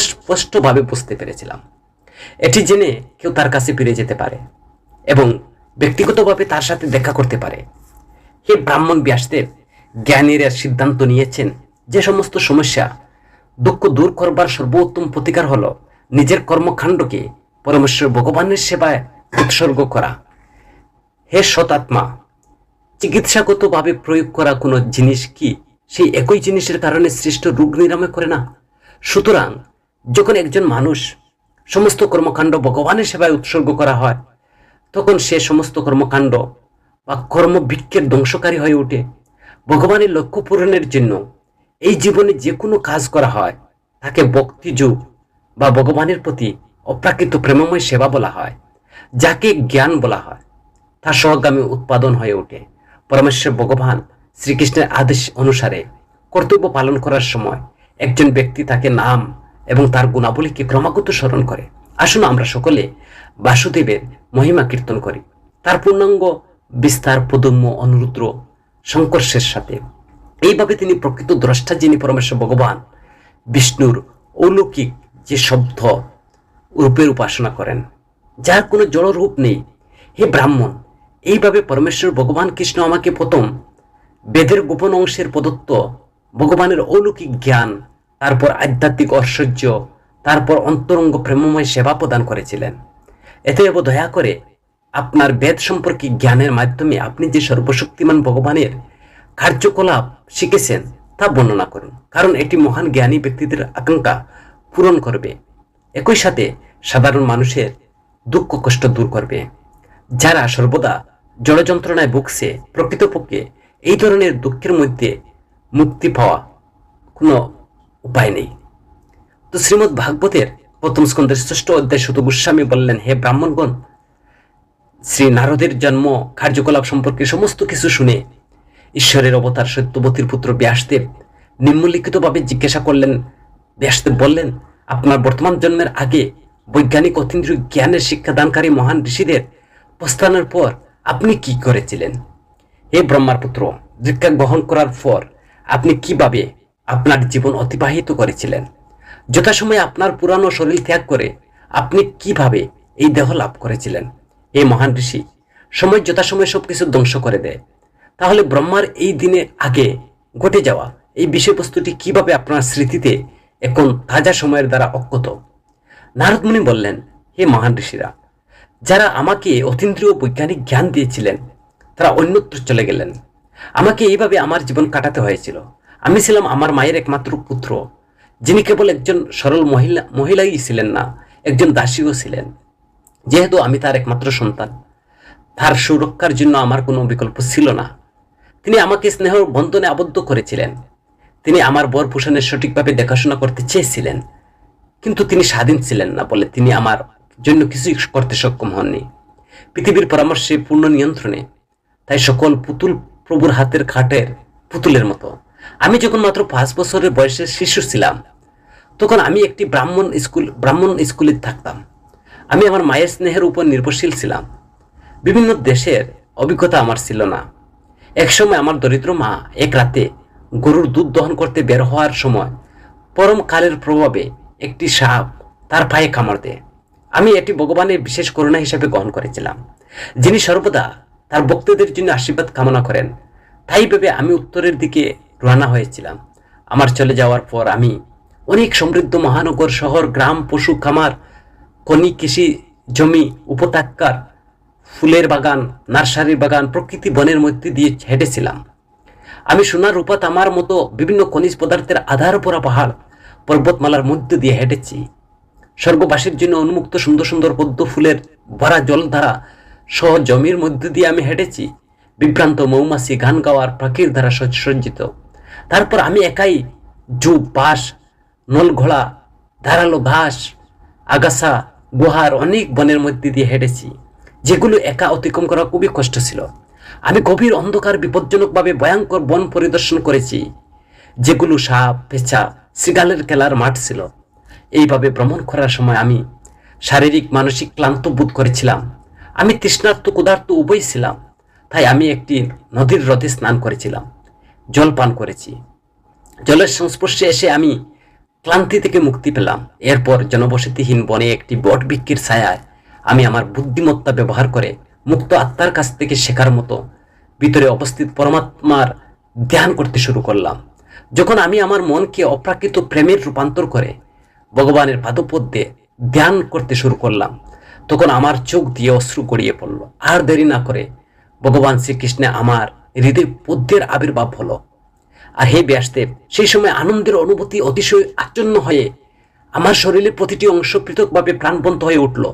স্পষ্টভাবে বুঝতে পেরেছিলাম। এটি জেনে কেউ তার কাছে ফিরে যেতে পারে এবং ব্যক্তিগতভাবে তার সাথে দেখা করতে পারে। হে ব্রাহ্মণ ব্যাসদেব, জ্ঞানীরা সিদ্ধান্ত নিয়েছেন যে সমস্ত সমস্যা দুঃখ দূর করবার সর্বোত্তম প্রতিকার হলো নিজের কর্মকাণ্ডকে পরমেশ্বর ভগবানের সেবায় উৎসর্গ করা। হে সতাত্মা, চিকিৎসাগতভাবে প্রয়োগ করা কোনো জিনিস কি সেই একই জিনিসের কারণে সৃষ্ট রোগ নিরাময় করে না? সুতরাং যখন একজন মানুষ সমস্ত কর্মকাণ্ড ভগবানের সেবায় উৎসর্গ করা হয়, তখন সে সমস্ত কর্মকাণ্ড বা কর্মবৃক্ষের ধ্বংসকারী হয়ে ওঠে। ভগবানের লক্ষ্য পূরণের জন্য এই জীবনে যে কোনো কাজ করা হয় তাকে ভক্তিযোগ বা ভগবানের প্রতি অপ্রাকৃত প্রেমময় সেবা বলা হয়, যাকে জ্ঞান বলা হয়। তা সহগামী উৎপাদন হয়ে ওঠে। পরমেশ্বর ভগবান শ্রীকৃষ্ণের আদেশ অনুসারে কর্তব্য পালন করার সময় একজন ব্যক্তি তাকে নাম এবং তার গুণাবলীকে ক্রমাগত স্মরণ করে। আসুন আমরা সকলে বাসুদেবের মহিমা কীর্তন করি, তার পূর্ণাঙ্গ বিস্তার প্রদম্য অনুরুদ্র সংকর্ষের সাথে। এইভাবে তিনি প্রকৃত দ্রষ্টা, যিনি পরমেশ্বর ভগবান বিষ্ণুর অলৌকিক যে শব্দ রূপের উপাসনা করেন, যার কোনো জড় রূপ নেই। হে ব্রাহ্মণ, এইভাবে পরমেশ্বর ভগবান কৃষ্ণ আমাকে প্রথম বেদের গোপন অংশের প্রদত্ত ভগবানের অলৌকিক জ্ঞান, তারপর আধ্যাত্মিক ঐশ্বর্য, তারপর অন্তরঙ্গ প্রেমময় সেবা প্রদান করেছিলেন। এতএব দয়া করে আপনার বেদ সম্পর্কে জ্ঞানের মাধ্যমে আপনি যে সর্বশক্তিমান ভগবানের কার্যকলাপ শিখেছেন তা বর্ণনা করুন, কারণ এটি মহান জ্ঞানী ব্যক্তিদের আকাঙ্ক্ষা পূরণ করবে, একই সাথে সাধারণ মানুষের দুঃখ কষ্ট দূর করবে। যারা সর্বদা জড় যন্ত্রণায় ভুগছে, প্রকৃতপক্ষে এই ধরনের দুঃখের মধ্যে মুক্তি পাওয়া কোনো উপায় নেই। তো শ্রীমদ্ ভাগবতের প্রথম স্কন্ধের 6ষ্ঠ অধ্যায় সুত গোস্বামী বললেন, হে ব্রাহ্মণগণ, শ্রী নারদের জন্ম কার্যকলাপ সম্পর্কে সমস্ত কিছু শুনে ঈশ্বরের অবতার সত্যবতীর পুত্র ব্যাসদেব নিম্নলিখিতভাবে জিজ্ঞাসা করলেন। ব্যাসদেব বললেন, আপনার বর্তমান জন্মের আগে বৈজ্ঞানিক অতীন্দ্রিয় জ্ঞানের শিক্ষাদানকারী মহান ঋষিদের প্রস্থানের পর আপনি কি করেছিলেন? হে ব্রহ্মার পুত্র, দীক্ষা গ্রহণ করার পর আপনি কিভাবে আপনার জীবন অতিবাহিত করেছিলেন? যথাসময়ে আপনার পুরানো শরীর ত্যাগ করে আপনি কিভাবে এই দেহ লাভ করেছিলেন? এই মহান ঋষি, সময় যথাসময়ে সবকিছু ধ্বংস করে দেয়। তাহলে ব্রহ্মার এই দিনে আগে ঘটে যাওয়া এই বিষয়বস্তুটি কিভাবে আপনার স্মৃতিতে এখন তাজা সময়ের দ্বারা অক্ষত? নারদ মুনি বললেন, হে মহান ঋষিরা, যারা আমাকে অতীন্দ্রিয় বৈজ্ঞানিক জ্ঞান দিয়েছিলেন তারা অন্যত্র চলে গেলেন। আমাকে এইভাবে আমার জীবন কাটাতে হয়েছিল। আমি ছিলাম আমার মায়ের একমাত্র পুত্র, যিনি কেবল একজন সরল মহিলাই ছিলেন না, একজন দাসীও ছিলেন। যেহেতু আমি তার একমাত্র সন্তান, তার সুরক্ষার জন্য আমার কোনো বিকল্প ছিল না। তিনি আমাকে স্নেহ বন্ধনে আবদ্ধ করেছিলেন। তিনি আমার বর পোষণের সঠিকভাবে দেখাশোনা করতে চেয়েছিলেন, কিন্তু তিনি স্বাধীন ছিলেন না বলে তিনি আমার জন্য কিছুই করতে সক্ষম হননি। পৃথিবীর পরামর্শে, পূর্ণ নিয়ন্ত্রণে, তাই সকল পুতুল প্রভুর হাতের খাটের পুতুলের মতো। আমি যখন মাত্র 5 বছরের বয়সের শিশু ছিলাম, তখন আমি একটি ব্রাহ্মণ স্কুলে থাকতাম। আমি আমার মায়ের স্নেহের উপর নির্ভরশীল ছিলাম। বিভিন্ন দেশের অভিজ্ঞতা আমার ছিল না। একসময় আমার দরিদ্র মা এক রাতে গরুর দুধ দহন করতে বের হওয়ার সময় পরম কালের প্রভাবে একটি সাপ তার পায়ে কামড় দেয়। আমি এটি ভগবানের বিশেষ করুণা হিসেবে গ্রহণ করেছিলাম, যিনি সর্বদা তার ভক্তদের জন্য আশীর্বাদ কামনা করেন। তাই ভেবে আমি উত্তরের দিকে রওনা হয়েছিলাম। আমার চলে যাওয়ার পর আমি অনেক সমৃদ্ধ মহানগর, শহর, গ্রাম, পশু খামার, খনি, কৃষি জমি, উপত্যকার ফুলের বাগান, নার্সারির বাগান, প্রকৃতি বনের মধ্যে দিয়ে হেঁটেছিলাম। আমি সোনা, রূপা, তামার মতো বিভিন্ন খনিজ পদার্থের আধার পরা পাহাড় পর্বতমালার মধ্যে দিয়ে হেঁটেছি। স্বর্গবাসীর জন্য উন্মুক্ত সুন্দর সুন্দর পদ্ম ফুলের ভরা জলধারা সহ জমির মধ্যে দিয়ে আমি হেঁটেছি, বিভ্রান্ত মৌমাছি গান গাওয়ার পাখির দ্বারা সজ্জিত। তারপর আমি একাই ঝোপ, বাঁশ, নলঘোড়া, ধারালো ঘাস, আগাছা, গুহার অনেক বনের মধ্যে দিয়ে হেঁটেছি, যেগুলো একা অতিক্রম করা খুবই কষ্ট ছিল। আমি গভীর অন্ধকার বিপজ্জনকভাবে ভয়ঙ্কর বন পরিদর্শন করেছি, যেগুলো সাপ, পেঁচা, শৃগালের খেলার মাঠ ছিল। এইভাবে ভ্রমণ করার সময় আমি শারীরিক মানসিক ক্লান্ত বোধ করেছিলাম। আমি তৃষ্ণার্ত ক্ষুধার্ত উভয় ছিলাম। তাই আমি একটি নদীর হ্রদে স্নান করেছিলাম, জল পান করেছি। জলের সংস্পর্শে এসে আমি ক্লান্তি থেকে মুক্তি পেলাম। এরপর জনবসতিহীন বনে একটি বট বৃক্ষের ছায়ায় আমি আমার বুদ্ধিমত্তা ব্যবহার করে মুক্ত আত্মার কাছ থেকে শেখার মতো ভিতরে অবস্থিত পরমাত্মার ধ্যান করতে শুরু করলাম। যখন আমি আমার মনকে অপ্রাকৃত প্রেমের রূপান্তর করে ভগবানের পাদপদ্মে ধ্যান করতে শুরু করলাম, তখন আমার চোখ দিয়ে অশ্রু গড়িয়ে পড়ল। আর দেরি না করে ভগবান শ্রীকৃষ্ণে আমার হৃদয় পদ্মের আবির্ভাব হলো। আর হে ব্যাসদেব, সেই সময় আনন্দের অনুভূতি অতিশয় আচ্ছন্ন হয়ে আমার শরীরের প্রতিটি অংশ পৃথকভাবে প্রাণবন্ত হয়ে উঠল।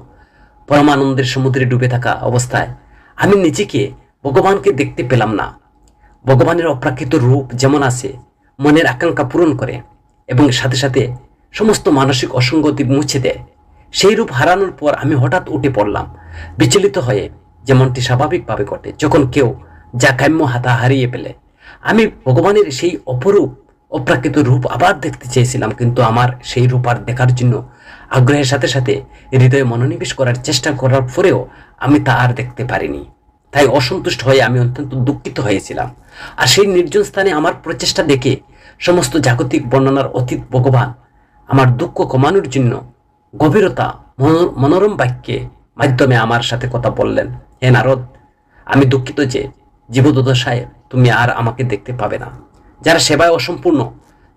পরমানন্দের সমুদ্রে ডুবে থাকা অবস্থায় আমি নিজেকে ভগবানকে দেখতে পেলাম না। ভগবানের অপ্রাকৃত রূপ যেমন আছে, মনের আকাঙ্ক্ষা পূরণ করে এবং সাথে সাথে সমস্ত মানসিক অসঙ্গতি মুছে দেয়, সেই রূপ হারানোর পর আমি হঠাৎ উঠে পড়লাম, বিচলিত হয়ে, যেমনটি স্বাভাবিকভাবে ঘটে যখন কেউ যা কাম্য হাতা হারিয়ে ফেলে। আমি ভগবানের সেই অপরূপ অপ্রাকৃত রূপ আবার দেখতে চেয়েছিলাম, কিন্তু আমার সেই রূপ আর দেখার জন্য আগ্রহের সাথে সাথে হৃদয়ে মনোনিবেশ করার চেষ্টা করার পরেও আমি তা আর দেখতে পারিনি। তাই অসন্তুষ্ট হয়ে আমি অত্যন্ত দুঃখিত হয়েছিলাম। আর সেই নির্জন স্থানে আমার প্রচেষ্টা দেখে সমস্ত জাগতিক বর্ণনার অতীত ভগবান আমার দুঃখ কমানোর জন্য গভীরতা মনোরম বাক্যে মাধ্যমে আমার সাথে কথা বললেন। হে নারদ, আমি দুঃখিত যে জীবদশায় তুমি আর আমাকে দেখতে পাবে না। যারা সেবায় অসম্পূর্ণ,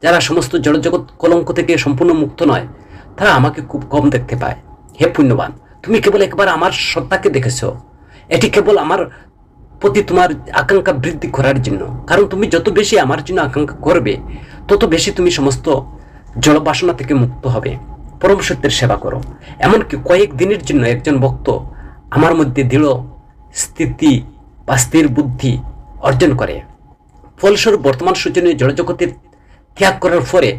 যারা সমস্ত জড়জগৎ কলঙ্ক থেকে সম্পূর্ণ মুক্ত নয়, তারা আমাকে খুব কম দেখতে পায়। হে পুণ্যবান, তুমি কেবল একবার আমার সত্তাকে দেখেছ। এটি কেবল আমার প্রতি তোমার আকাঙ্ক্ষা বৃদ্ধি করার জন্য, কারণ তুমি যত বেশি আমার জন্য আকাঙ্ক্ষা করবে, তত বেশি তুমি সমস্ত জড়বাসনা থেকে মুক্ত হবে। পরম সত্যের সেবা করো। এমনকি কয়েক দিনের জন্য একজন ভক্ত আমার মধ্যে দৃঢ় স্থিতি বা স্থির বুদ্ধি অর্জন করে। ফলস্বরূপ বর্তমান সূচনীয় জড়জগতের ত্যাগ করার পরে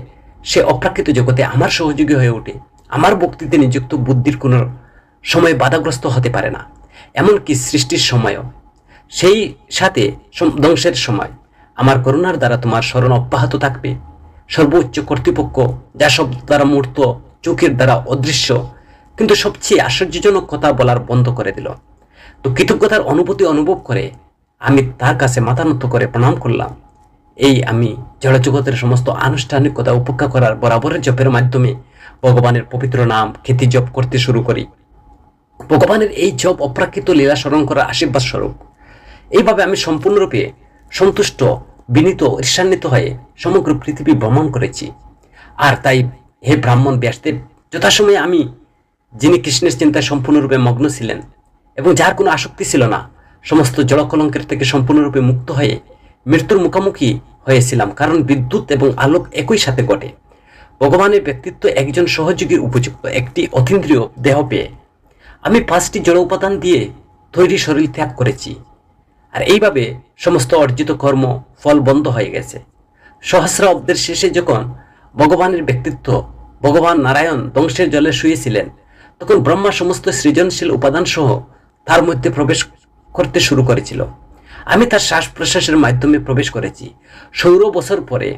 সে অপ্রাকৃত জগতে আমার সহযোগী হয়ে ওঠে। আমার ভক্তিতে নিযুক্ত বুদ্ধির কোনো সময় বাধাগ্রস্ত হতে পারে না, এমনকি সৃষ্টির সময়ও। সেই সাথে ধ্বংসের সময় আমার করুণার দ্বারা তোমার স্মরণ অব্যাহত থাকবে। সর্বোচ্চ কর্তৃপক্ষ, যা সব দ্বারা মূর্ত, চোখের দ্বারা অদৃশ্য, কিন্তু সবচেয়ে আশ্চর্যজনক কথা বলার বন্ধ করে দিল। তো কৃতজ্ঞতার অনুভূতি অনুভব করে আমি তার কাছে মাথা নত করে প্রণাম করলাম। এই আমি জড়জগতের সমস্ত আনুষ্ঠানিকতা উপেক্ষা করার বরাবরের জপের মাধ্যমে ভগবানের পবিত্র নাম খ্যাতি জপ করতে শুরু করি। ভগবানের এই জপ অপ্রাকৃত লীলা স্মরণ করার আশীর্বাদ স্বরূপ। এইভাবে আমি সম্পূর্ণরূপে সন্তুষ্ট, বিনীত, ঈর্ষান্বিত হয়ে সমগ্র পৃথিবী ভ্রমণ করেছি। আর তাই হে ব্রাহ্মণ ব্যাসদেব, যথাসময়ে আমি, যিনি কৃষ্ণের চিন্তায় সম্পূর্ণরূপে মগ্ন ছিলেন এবং যার কোনো আসক্তি ছিল না, সমস্ত জড়কলঙ্কের থেকে সম্পূর্ণরূপে মুক্ত হয়ে মৃত্যুর মুখোমুখি হয়েছিলাম, কারণ বিদ্যুৎ এবং আলোক একই সাথে ঘটে। ভগবানের ব্যক্তিত্ব একজন সহযোগীর উপযুক্ত একটি অতীন্দ্রিয় দেহ পেয়ে আমি 5টি জড় উপাদান দিয়ে তৈরি শরীর ত্যাগ করেছি। আর এইভাবে সমস্ত অর্জিত কর্ম ফল বন্ধ হয়ে গেছে। সহস্রাব্দের শেষে যখন ভগবানের ব্যক্তিত্ব, ভগবান নারায়ণ ধ্বংসের জলে শুয়েছিলেন, তখন ব্রহ্মা সমস্ত সৃজনশীল উপাদান সহ তার মধ্যে প্রবেশ করতে শুরু করেছিল। আমি তার শ্বাস প্রশ্বাসের মাধ্যমে প্রবেশ করেছি। 16 বছর পরে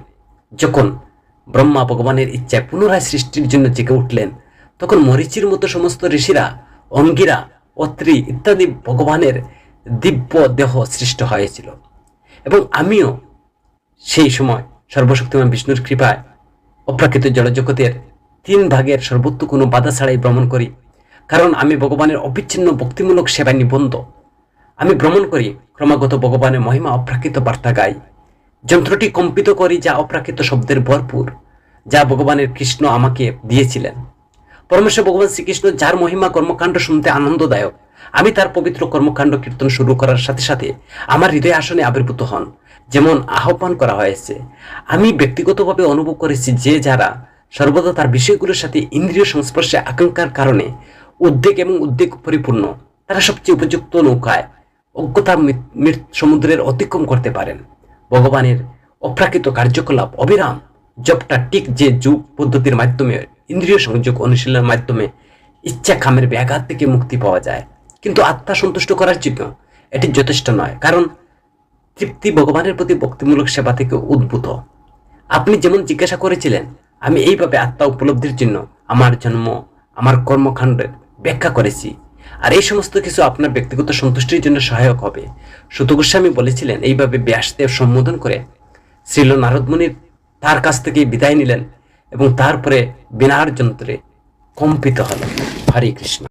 যখন ব্রহ্মা ভগবানের ইচ্ছায় পুনরায় সৃষ্টির জন্য জেগে উঠলেন, তখন মরীচির মতো সমস্ত ঋষিরা, অঙ্গিরা, অত্রি ইত্যাদি ভগবানের দিব্য দেহ সৃষ্ট হয়েছিল। এবং আমিও সেই সময় সর্বশক্তিমান বিষ্ণুর কৃপায় অপ্রাকৃত জড়জগতের 3 ভাগের সর্বোচ্চ কোনো বাধা ছাড়াই ভ্রমণ করি, কারণ আমি ভগবানের অবিচ্ছিন্ন ভক্তিমূলক সেবায় নিবন্ধ। আমি ভ্রমণ করি, ক্রমাগত ভগবানের মহিমা অপ্রাকৃত বার্তা গাই, যন্ত্রটি কম্পিত করি যা অপ্রাকৃত শব্দের ভরপুর, যা ভগবানের কৃষ্ণ আমাকে দিয়েছিলেন। পরমেশ্বর ভগবান শ্রীকৃষ্ণ, যার মহিমা কর্মকাণ্ড শুনতে আনন্দদায়ক, আমি তার পবিত্র কর্মকাণ্ড কীর্তন শুরু করার সাথে সাথে আমার হৃদয় আসনে আবির্ভূত হন, যেমন আহ্বান করা হয়েছে। আমি ব্যক্তিগতভাবে অনুভব করেছি যে যারা সর্বদা তার বিষয়গুলোর সাথে ইন্দ্রিয় সংস্পর্শে আকাঙ্ক্ষার কারণে উদ্বেগ পরিপূর্ণ, তারা সবচেয়ে উপযুক্ত নৌকায় অজ্ঞতা সমুদ্রের অতিক্রম করতে পারেন। ভগবানের অপ্রাকৃত কার্যকলাপ অবিরাম জবটা ঠিক যে যুগ পদ্ধতির মাধ্যমে, ইন্দ্রিয় সংযোগ অনুশীলনের মাধ্যমে ইচ্ছা কামের ব্যাঘাত থেকে মুক্তি পাওয়া যায়, কিন্তু আত্মা সন্তুষ্ট করার জন্য এটি যথেষ্ট নয়, কারণ তৃপ্তি ভগবানের প্রতি ভক্তিমূলক সেবা থেকে উদ্ভূত। আপনি যেমন জিজ্ঞাসা করেছিলেন, আমি এইভাবে আত্মা উপলব্ধির জন্য আমার জন্ম, আমার কর্মকাণ্ডের ব্যাখ্যা করেছি, আর এই সমস্ত কিছু আপনার ব্যক্তিগত সন্তুষ্টির জন্য সহায়ক হবে। সুত গোস্বামী বলেছিলেন, এইভাবে ব্যাসদেব সম্বোধন করে শ্রীল নারদ মুনি তার কাছ থেকে বিদায় নিলেন এবং তারপরে বিনার যন্ত্রে কম্পিত হল। হরে কৃষ্ণ।